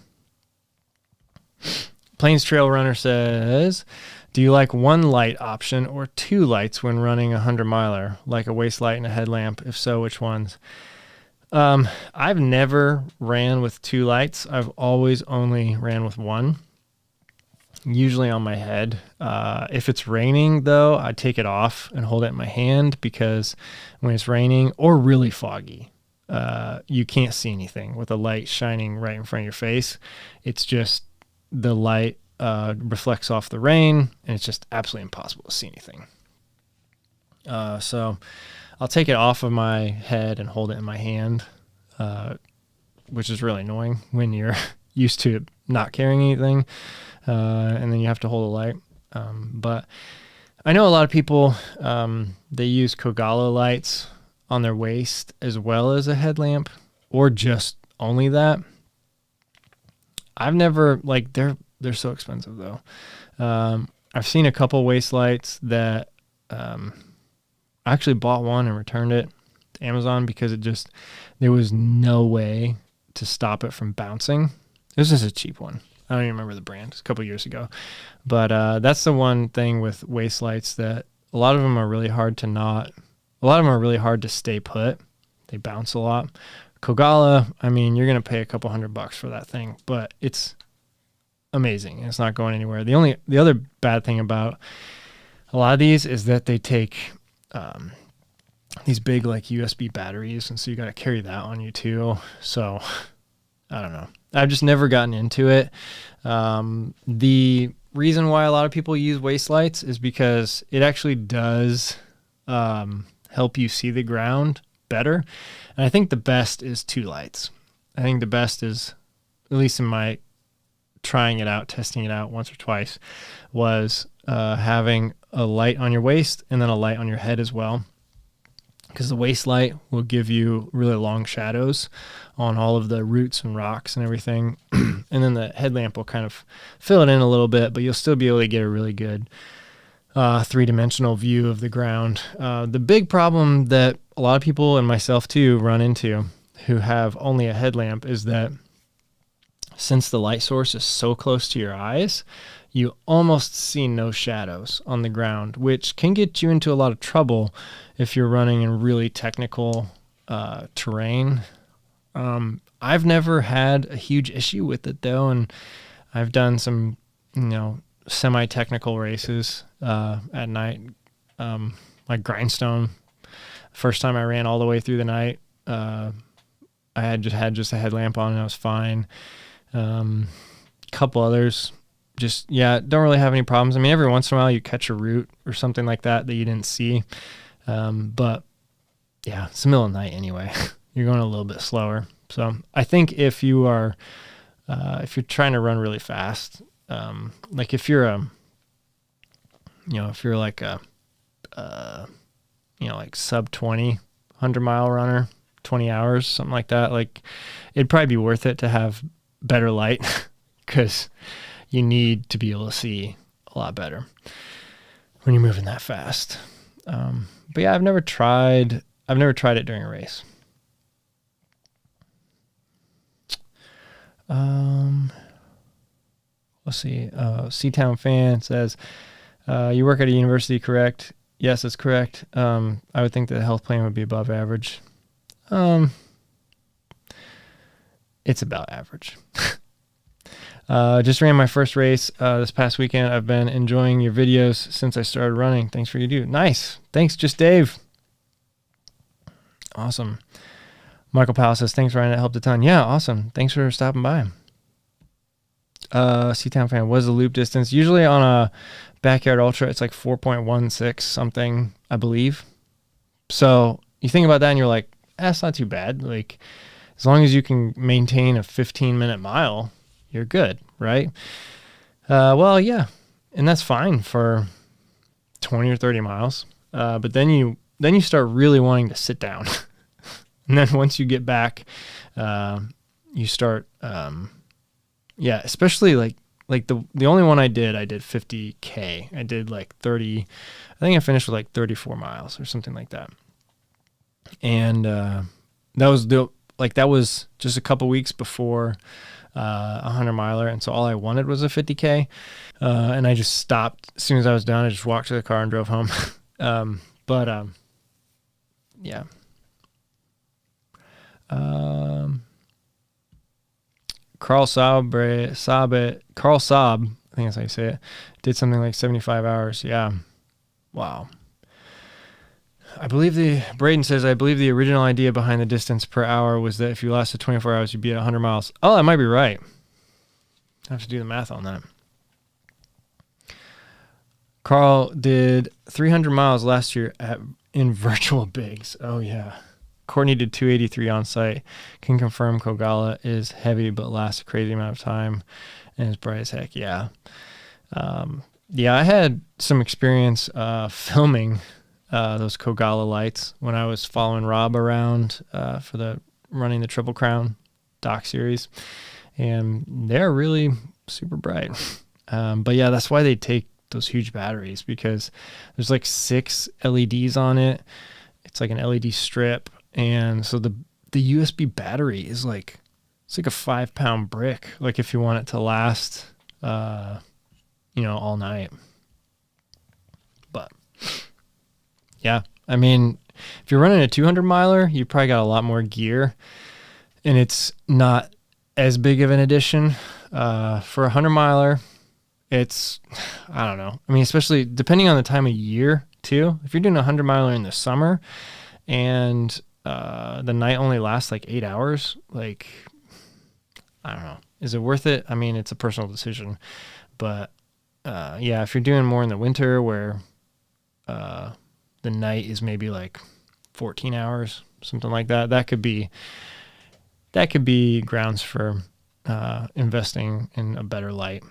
Plains Trail Runner says, do you like one light option or 2 lights when running a 100-miler, like a waist light and a headlamp? If so, which ones? I've never ran with 2 lights. I've always only ran with 1, usually on my head. If it's raining, though, I take it off and hold it in my hand, because when it's raining or really foggy, you can't see anything with a light shining right in front of your face. It's just the light reflects off the rain, and it's just absolutely impossible to see anything. So I'll take it off of my head and hold it in my hand, which is really annoying when you're used to not carrying anything, and then you have to hold a light. But I know a lot of people, they use Kogala lights on their waist as well as a headlamp, or just only that. I've never, like, they're so expensive though. I've seen a couple waist lights that I actually bought one and returned it to Amazon because there was no way to stop it from bouncing. It was just a cheap one. I don't even remember the brand. It's a couple years ago. But that's the one thing with waist lights, that a lot of them are really hard to stay put. They bounce a lot. Kogala, I mean, you're going to pay a couple $100 for that thing, but it's amazing. It's not going anywhere. The other bad thing about a lot of these is that they take these big like USB batteries, and so you got to carry that on you too. So I don't know. I've just never gotten into it. The reason why a lot of people use waist lights is because it actually does help you see the ground better. And I think the best is 2 lights. I think the best is, at least in my trying it out, testing it out once or twice, was having a light on your waist and then a light on your head as well. Because the waist light will give you really long shadows on all of the roots and rocks and everything. And then the headlamp will kind of fill it in a little bit, but you'll still be able to get a really good 3-dimensional view of the ground. The big problem that a lot of people, and myself too, run into who have only a headlamp is that since the light source is so close to your eyes, you almost see no shadows on the ground, which can get you into a lot of trouble if you're running in really technical terrain. I've never had a huge issue with it though, and I've done some, semi-technical races at night. Like Grindstone, first time I ran all the way through the night, I had just a headlamp on and I was fine. Couple others, don't really have any problems. I mean, every once in a while you catch a root or something like that you didn't see. But yeah, it's the middle of the night anyway. You're going a little bit slower. So I think if you're trying to run really fast, like if you're like like sub 20, 100 mile runner, 20 hours, something like that, like it'd probably be worth it to have better light because you need to be able to see a lot better when you're moving that fast. But yeah, I've never tried it during a race. Let's see. Seatown fan says, you work at a university, correct? Yes, that's correct. I would think that the health plan would be above average. It's about average. Just ran my first race this past weekend. I've been enjoying your videos since I started running. Thanks for your do. Nice. Thanks, just Dave. Awesome. Michael Powell says, thanks, Ryan. That helped a ton. Yeah, awesome. Thanks for stopping by. Seatown fan, what is the loop distance? Usually on a backyard ultra, it's like 4.16 something, I believe. So you think about that and you're like, that's not too bad. Like, as long as you can maintain a 15-minute mile, you're good, right? Well, yeah, and that's fine for 20 or 30 miles. But then you start really wanting to sit down. And then once you get back, you start, especially like the only one I did 50K. I did like 30, I think I finished with like 34 miles or something like that. And that was just a couple weeks before a 100-miler, and so all I wanted was a 50K, and I just stopped as soon as I was done. I just walked to the car and drove home. Yeah. Carl Saab, I think that's how you say it, did something like 75 hours. Yeah. Wow. Braden says, I believe the original idea behind the distance per hour was that if you lasted 24 hours, you'd be at 100 miles. Oh, I might be right. I have to do the math on that. Carl did 300 miles last year in virtual bigs. Oh, yeah. Courtney did 283 on site. Can confirm Kogala is heavy but lasts a crazy amount of time and is bright as heck. Yeah. Yeah, I had some experience filming those Kogala lights when I was following Rob around for running the Triple Crown doc series. And they're really super bright. But yeah, that's why they take those huge batteries, because there's like 6 LEDs on it. It's like an LED strip. And so the USB battery is like, it's like a 5-pound brick. Like if you want it to last, all night. But yeah, I mean, if you're running a 200 miler, you probably got a lot more gear and it's not as big of an addition. For a 100 miler, it's, I don't know. I mean, especially depending on the time of year too. If you're doing a 100 miler in the summer and the night only lasts like 8 hours, like, I don't know. Is it worth it? I mean, it's a personal decision, but yeah, if you're doing more in the winter where the night is maybe like 14 hours, something like that, that could be grounds for investing in a better light.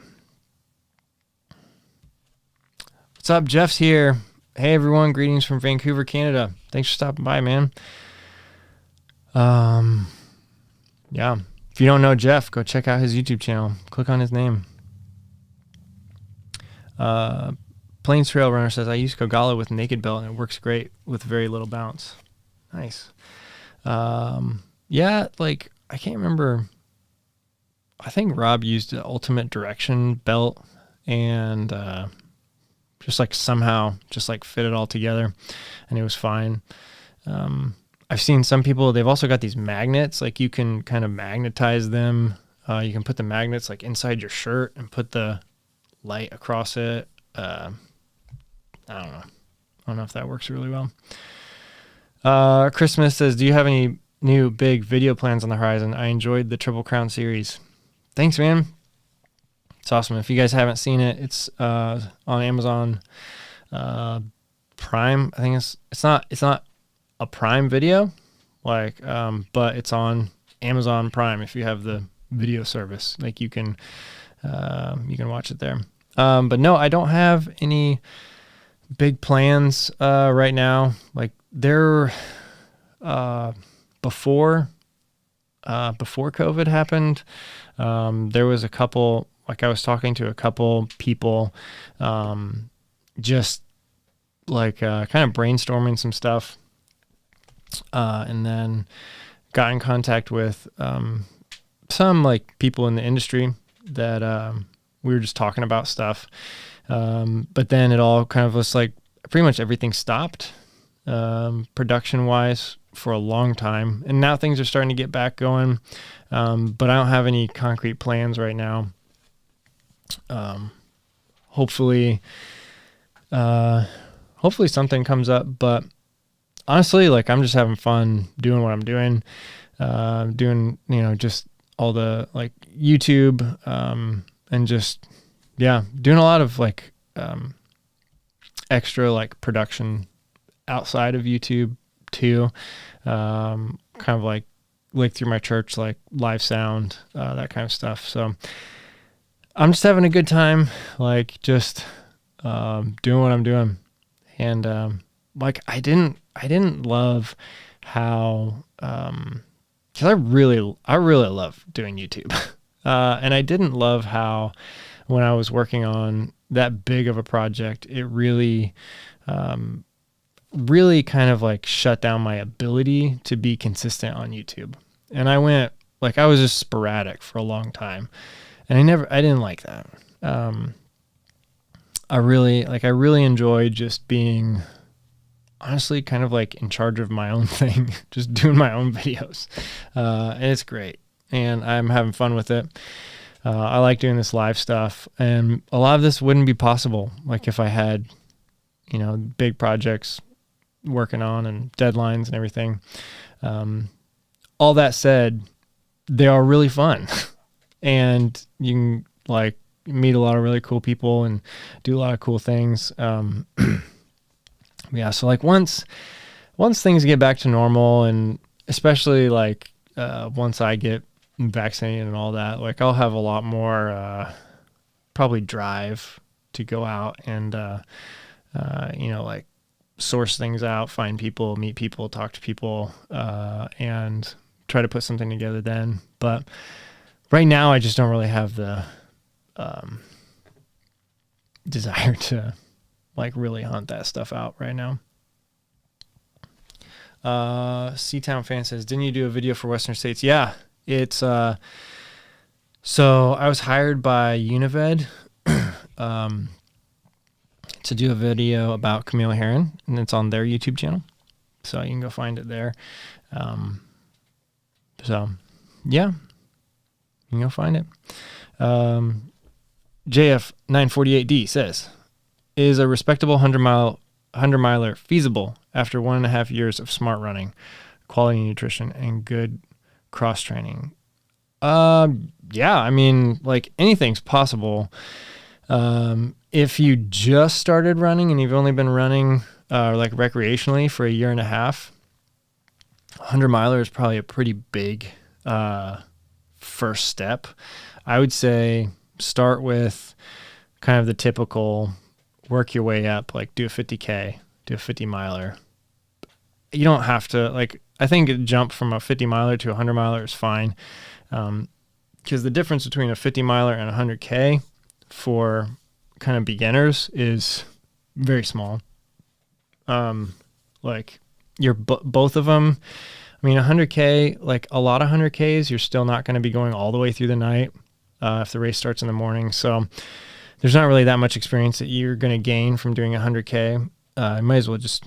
What's up? Jeff's here. Hey everyone, greetings from Vancouver, Canada. Thanks for stopping by, man. Yeah. If you don't know Jeff, go check out his YouTube channel. Click on his name. Plains Trail Runner says, I use Kogala with naked belt and it works great with very little bounce. Nice. Yeah, like I can't remember. I think Rob used the Ultimate Direction belt and just like somehow just like fit it all together and it was fine. I've seen some people, they've also got these magnets, like you can kind of magnetize them. You can put the magnets like inside your shirt and put the light across it. I don't know if that works really well. Christmas says, do you have any new big video plans on the horizon? I enjoyed the Triple Crown series. Thanks, man. It's awesome. If you guys haven't seen it, it's on Amazon Prime. I think it's not a Prime Video, like, but it's on Amazon Prime. If you have the video service, like you can watch it there. But no, I don't have any big plans right now. Like there, before COVID happened, there was a couple. Like I was talking to a couple people, just like kind of brainstorming some stuff, and then got in contact with some like people in the industry that we were just talking about stuff. But then it all kind of was like pretty much everything stopped production wise for a long time. And now things are starting to get back going. But I don't have any concrete plans right now. Hopefully something comes up, but honestly, like I'm just having fun doing what I'm doing, doing, just all the like YouTube, and just, yeah, doing a lot of like, extra like production outside of YouTube too. Kind of like through my church, like live sound, that kind of stuff. So I'm just having a good time, like just, doing what I'm doing. And, like I didn't love how, cause I really love doing YouTube. And I didn't love how when I was working on that big of a project, it really kind of like shut down my ability to be consistent on YouTube. And I was just sporadic for a long time. And I didn't like that. I really enjoyed just being honestly kind of like in charge of my own thing, just doing my own videos. And it's great. And I'm having fun with it. I like doing this live stuff, and a lot of this wouldn't be possible. Like if I had, big projects working on and deadlines and everything. All that said, they are really fun and you can like meet a lot of really cool people and do a lot of cool things. Yeah. So like once things get back to normal, and especially like, once I get vaccinated and all that, like I'll have a lot more, probably drive to go out and, like source things out, find people, meet people, talk to people, and try to put something together then. But right now I just don't really have the, desire to like really hunt that stuff out right now. Seatown fan says, didn't you do a video for Western States? Yeah, it's, so I was hired by Unived, to do a video about Camille Heron, and it's on their YouTube channel. So you can go find it there. So yeah, you can go find it. JF948D says, is a respectable 100-miler feasible after 1.5 years of smart running, quality nutrition, and good cross training? Yeah, I mean, like anything's possible. If you just started running and you've only been running, like recreationally for 1.5 years, 100-miler is probably a pretty big, first step. I would say start with kind of the typical, work your way up, like do a 50K, do a 50-miler. You don't have to, like, I think a jump from a 50-miler to a 100-miler is fine. Because the difference between a 50-miler and a 100K for kind of beginners is very small. Like you're both of them. I mean, 100K, like a lot of 100Ks, you're still not going to be going all the way through the night, if the race starts in the morning. So there's not really that much experience that you're going to gain from doing 100K. You might as well just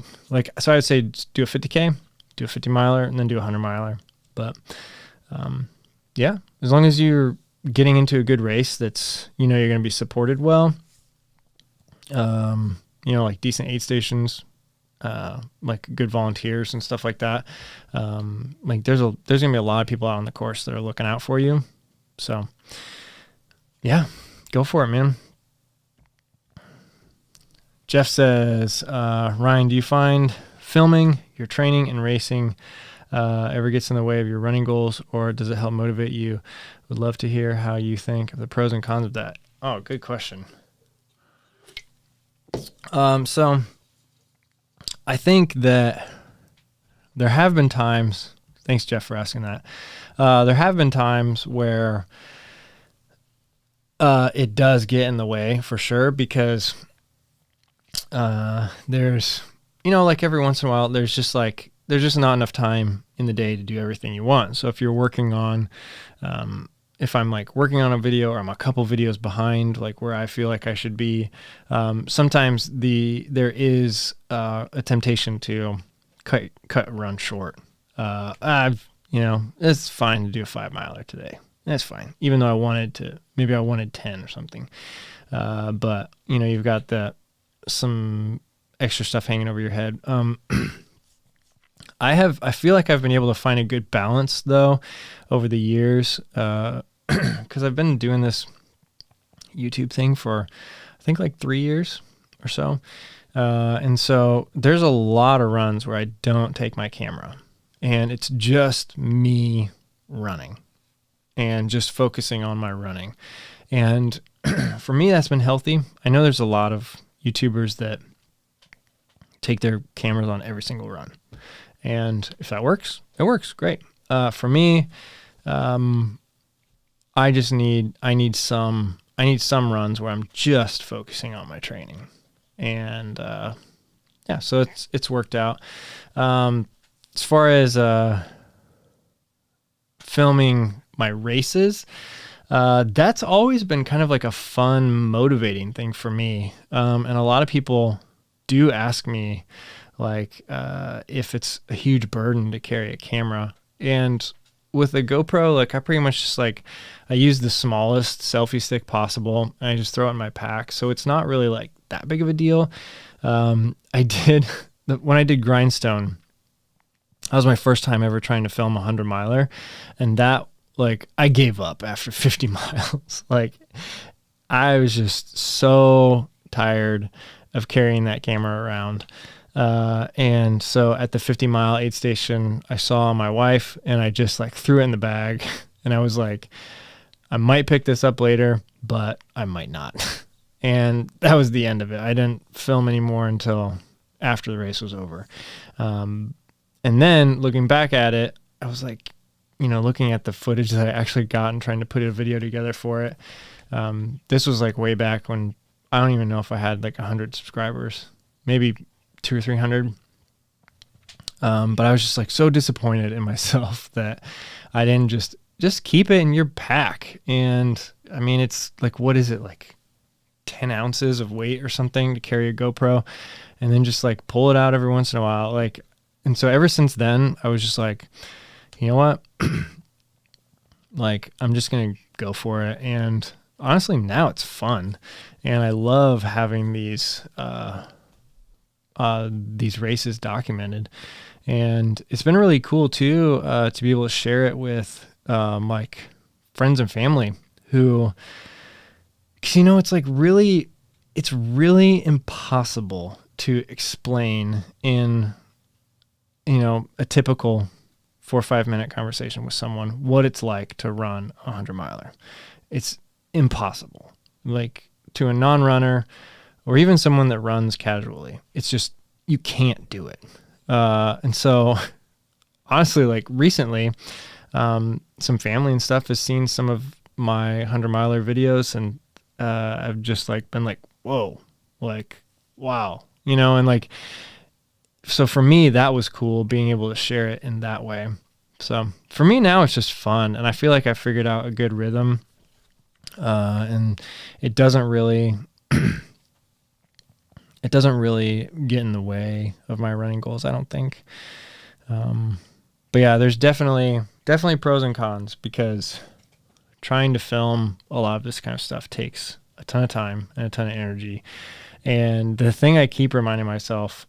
so I would say just do a 50K, do a 50-miler, and then do a 100-miler. But, yeah, as long as you're getting into a good race that's, you're going to be supported well, like decent aid stations, like good volunteers and stuff like that. Like there's going to be a lot of people out on the course that are looking out for you. So yeah, go for it, man. Jeff says, Ryan, do you find filming your training and racing ever gets in the way of your running goals, or does it help motivate you? Would love to hear how you think of the pros and cons of that. Oh, good question. So I think that there have been times, thanks Jeff for asking that. There have been times where it does get in the way for sure, because there's, like every once in a while, there's just not enough time in the day to do everything you want. So if you're working on, if I'm like working on a video or I'm a couple videos behind, like where I feel like I should be, sometimes there is a temptation to cut run short. It's fine to do a 5-miler today. That's fine. Even though maybe I wanted 10 or something. But you've got some extra stuff hanging over your head. I feel like I've been able to find a good balance though over the years, because I've been doing this YouTube thing for I think like 3 years or so. And so there's a lot of runs where I don't take my camera and it's just me running and just focusing on my running. And for me, that's been healthy. I know there's a lot of YouTubers that take their cameras on every single run. And if that works, it works great. For me, I need some runs where I'm just focusing on my training. And, yeah, so it's worked out. As far as, filming my races, that's always been kind of like a fun, motivating thing for me. And a lot of people do ask me, like, if it's a huge burden to carry a camera. And with a GoPro, like I pretty much just I use the smallest selfie stick possible and I just throw it in my pack. So it's not really like that big of a deal. I did when I did Grindstone, that was my first time ever trying to film a 100-miler. And that, like, I gave up after 50 miles. Like, I was just so tired of carrying that camera around. And so at the 50-mile aid station, I saw my wife and I just like threw it in the bag. And I was like, I might pick this up later, but I might not. And that was the end of it. I didn't film anymore until after the race was over. And then looking back at it, I was like, you know, looking at the footage that I actually got and trying to put a video together for it. This was like way back when I don't even know if I had like 100 subscribers, maybe 200 or 300. But I was just like so disappointed in myself that I didn't just keep it in your pack. And I mean, it's like, what is it, like 10 ounces of weight or something to carry a GoPro, and then just like pull it out every once in a while. Like, and so ever since then, I was just like, you know what? Like, I'm just going to go for it. And honestly, now it's fun. And I love having these races documented. And it's been really cool too, to be able to share it with, like friends and family who, cause you know, it's really impossible to explain in, you know, a typical 4 or 5 minute conversation with someone what it's like to run a 100-miler. It's impossible. Like, to a non-runner or even someone that runs casually, it's just, you can't do it. And so honestly, like recently, some family and stuff has seen some of my 100-miler videos, and I've just like been like, whoa, like, wow, you know, and like, so for me, that was cool being able to share it in that way. So for me now, it's just fun. And I feel like I figured out a good rhythm, and it doesn't really, it doesn't really get in the way of my running goals, I don't think. But yeah, there's definitely pros and cons, because trying to film a lot of this kind of stuff takes a ton of time and a ton of energy. And the thing I keep reminding myself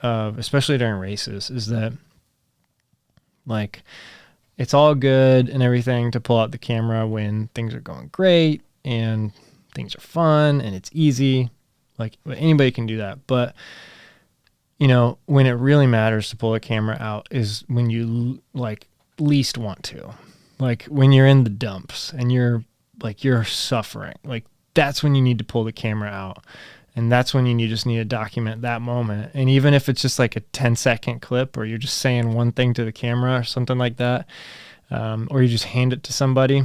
of, especially during races, is that like, it's all good and everything to pull out the camera when things are going great and things are fun and it's easy. Like, anybody can do that. But, you know, when it really matters to pull the camera out is when you like least want to. Like, when you're in the dumps and you're suffering, like, that's when you need to pull the camera out. And that's when you just need to document that moment. And even if it's just like a 10-second clip, or you're just saying one thing to the camera or something like that, or you just hand it to somebody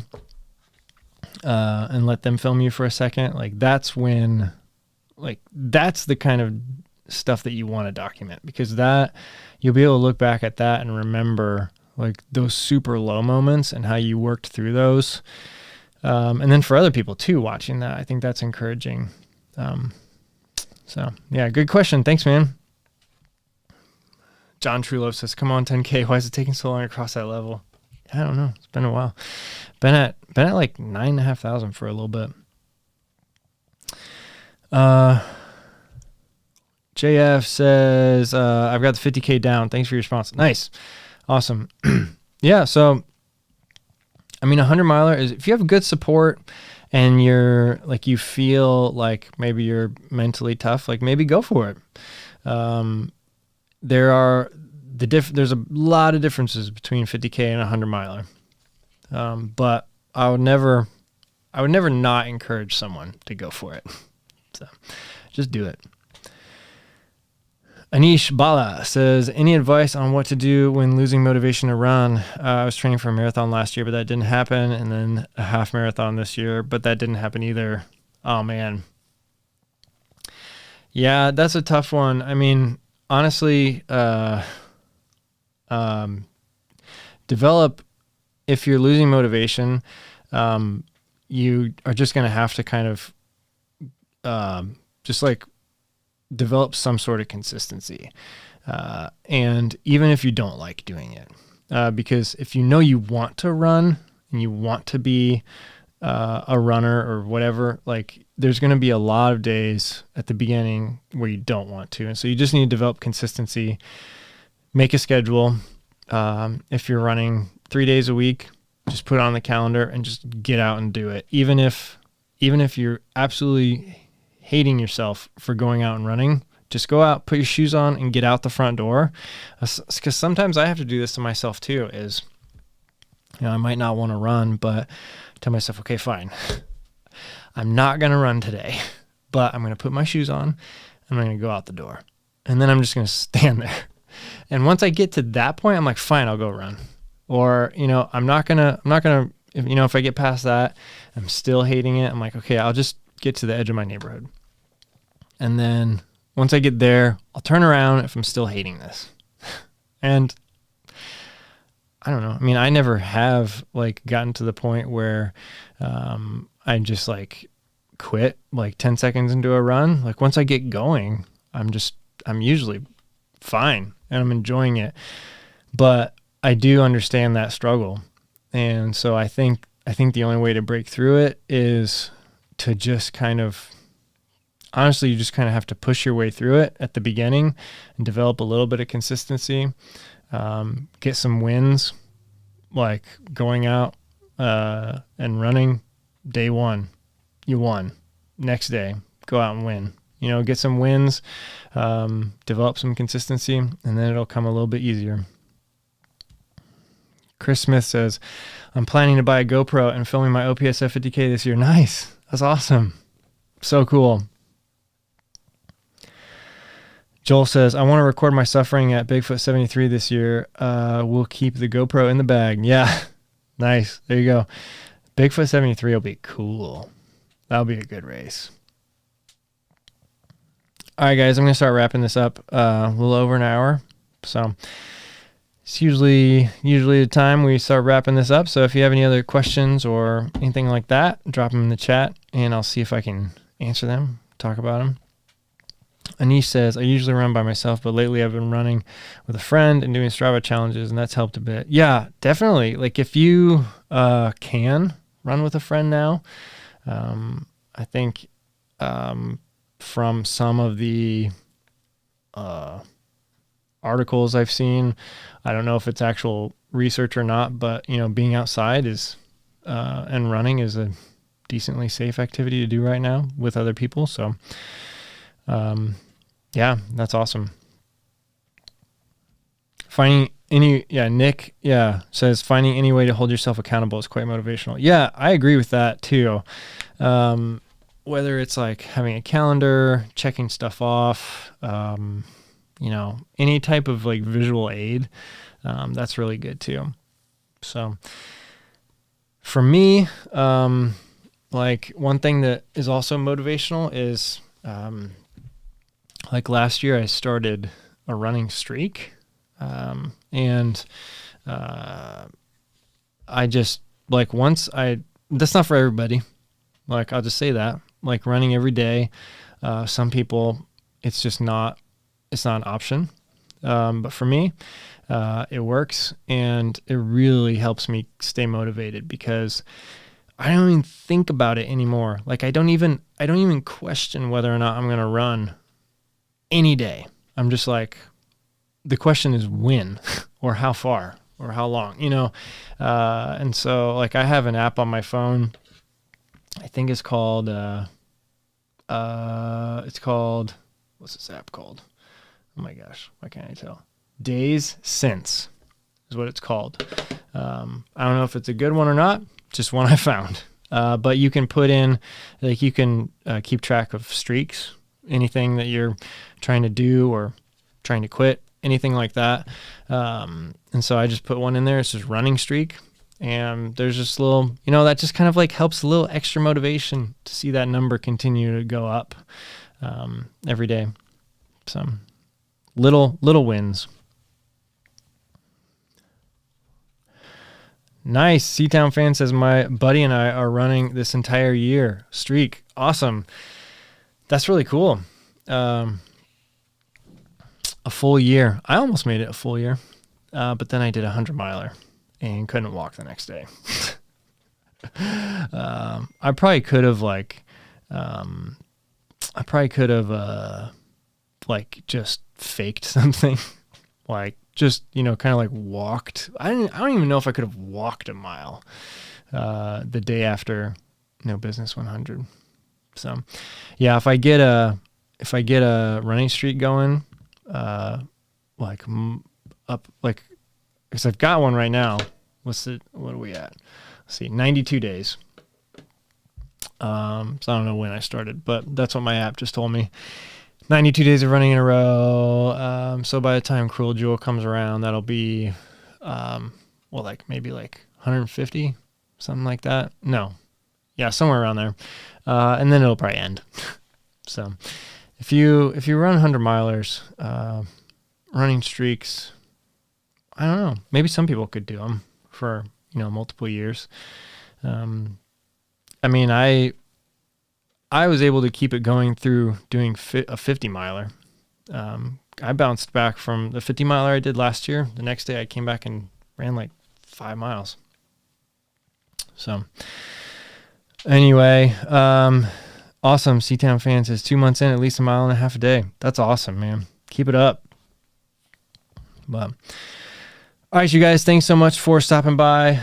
and let them film you for a second, like, that's when, like, that's the kind of stuff that you want to document, because that you'll be able to look back at that and remember like those super low moments and how you worked through those. And then for other people too, watching that, I think that's encouraging. So yeah, good question. Thanks, man. John Trulove says, come on, 10K. Why is it taking so long to cross that level? I don't know. It's been a while. Been at like 9,500 for a little bit. JF says, I've got the 50K down. Thanks for your response. Nice. Awesome. Yeah. So, I mean, 100-miler is, if you have good support and you're like, you feel like maybe you're mentally tough, like, maybe go for it. There's a lot of differences between 50K and 100-miler. But I would never not encourage someone to go for it. So just do it. Anish Bala says, any advice on what to do when losing motivation to run? I was training for a marathon last year, but that didn't happen. And then a half marathon this year, but that didn't happen either. Oh, man. Yeah, that's a tough one. I mean, honestly, develop, if you're losing motivation, you are just going to have to kind of just like develop some sort of consistency. And even if you don't like doing it, because if you know you want to run and you want to be a runner or whatever, like there's going to be a lot of days at the beginning where you don't want to. And so you just need to develop consistency, make a schedule. If you're running 3 days a week, just put it on the calendar and just get out and do it. Even if you're absolutely hating yourself for going out and running, just go out, put your shoes on and get out the front door. Because sometimes I have to do this to myself too, is, I might not want to run, but tell myself, okay, fine. I'm not going to run today, but I'm going to put my shoes on and I'm going to go out the door. And then I'm just going to stand there. And once I get to that point, I'm like, fine, I'll go run. Or, I'm not going to, if I get past that, I'm still hating it. I'm like, okay, I'll just get to the edge of my neighborhood. And then once I get there, I'll turn around if I'm still hating this. And I don't know. I mean, I never have gotten to the point where I just quit 10 seconds into a run. Once I get going, I'm usually fine and I'm enjoying it. But I do understand that struggle. And so I think the only way to break through it is to just honestly, you just kind of have to push your way through it at the beginning and develop a little bit of consistency. Get some wins, like going out and running. Day one, you won. Next day, go out and win. Get some wins, develop some consistency, and then it'll come a little bit easier. Chris Smith says, I'm planning to buy a GoPro and filming my OPSF 50K this year. Nice. That's awesome. So cool. Joel says, I want to record my suffering at Bigfoot 73 this year. We'll keep the GoPro in the bag. Yeah. Nice. There you go. Bigfoot 73 will be cool. That'll be a good race. All right, guys, I'm going to start wrapping this up a little over an hour. So it's usually the time we start wrapping this up. So if you have any other questions or anything like that, drop them in the chat and I'll see if I can answer them, talk about them. Anish says, I usually run by myself, but lately I've been running with a friend and doing Strava challenges, and that's helped a bit. Yeah, definitely. If you can run with a friend now, I think from some of the articles I've seen, I don't know if it's actual research or not, but being outside is and running is a decently safe activity to do right now with other people. So yeah, that's awesome. Nick says finding any way to hold yourself accountable is quite motivational. Yeah, I agree with that too. Whether it's having a calendar, checking stuff off, any type of visual aid, that's really good too. So for me, one thing that is also motivational is, last year I started a running streak. And I just that's not for everybody. I'll just say that, running every day. Some people, it's not an option. But for me, it works and it really helps me stay motivated because I don't even think about it anymore. I don't even question whether or not I'm going to run any day. I'm just the question is when or how far or how long, and so I have an app on my phone. I think it's called, what's this app called? Oh my gosh, why can't I tell? Days Since is what it's called. I don't know if it's a good one or not, just one I found. But you can put in, you can keep track of streaks, anything that you're trying to do or trying to quit, anything like that. And so I just put one in there. It's just running streak. And there's just a little, that just kind of helps a little extra motivation to see that number continue to go up every day. So little wins. Nice. Seatown fan says, my buddy and I are running this entire year streak. Awesome. That's really cool. A full year. I almost made it a full year. But then I did a 100-miler and couldn't walk the next day. I probably could have like just faked something, like just, you know, kind of like walked. I don't even know if I could have walked a mile the day after No Business 100. So yeah, if I get a running streak going, like up, like, because I've got one right now. What are we at? Let's see, 92 days. So I don't know when I started, but that's what my app just told me. 92 days of running in a row. So by the time Cruel Jewel comes around, that'll be, like maybe like 150, something like that. No. Yeah, somewhere around there. And then it'll probably end. So if you run 100 milers, running streaks, I don't know, maybe some people could do them for, you know, multiple years. I mean, I was able to keep it going through doing a 50 miler. I bounced back from the 50 miler I did last year. The next day I came back and ran like 5 miles. So anyway, awesome. C-Town fan says 2 months in, at least 1.5 miles a day. That's awesome, man. Keep it up. But all right, you guys, thanks so much for stopping by.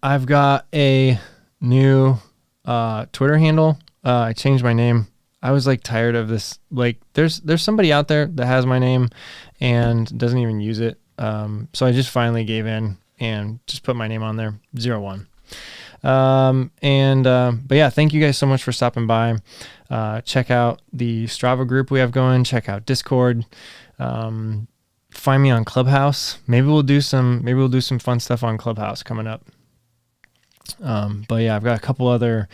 I've got a new Twitter handle. I changed my name. I was like tired of this. Like there's somebody out there that has my name and doesn't even use it. So I just finally gave in and just put my name on there, 01. But yeah, thank you guys so much for stopping by. Check out the Strava group we have going. Check out Discord. Find me on Clubhouse. Maybe we'll do some fun stuff on Clubhouse coming up. But yeah, I've got a couple other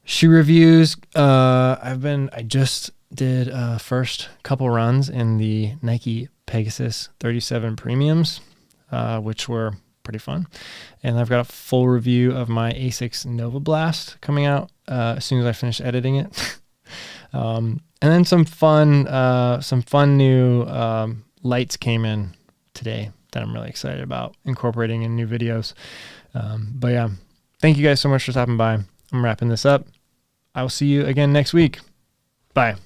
shoe reviews. I just did first couple runs in the Nike Pegasus 37 Premiums, which were pretty fun. And I've got a full review of my Asics Nova Blast coming out as soon as I finish editing it. And then some fun new lights came in today that I'm really excited about incorporating in new videos. But yeah, thank you guys so much for stopping by. I'm wrapping this up. I will see you again next week. Bye.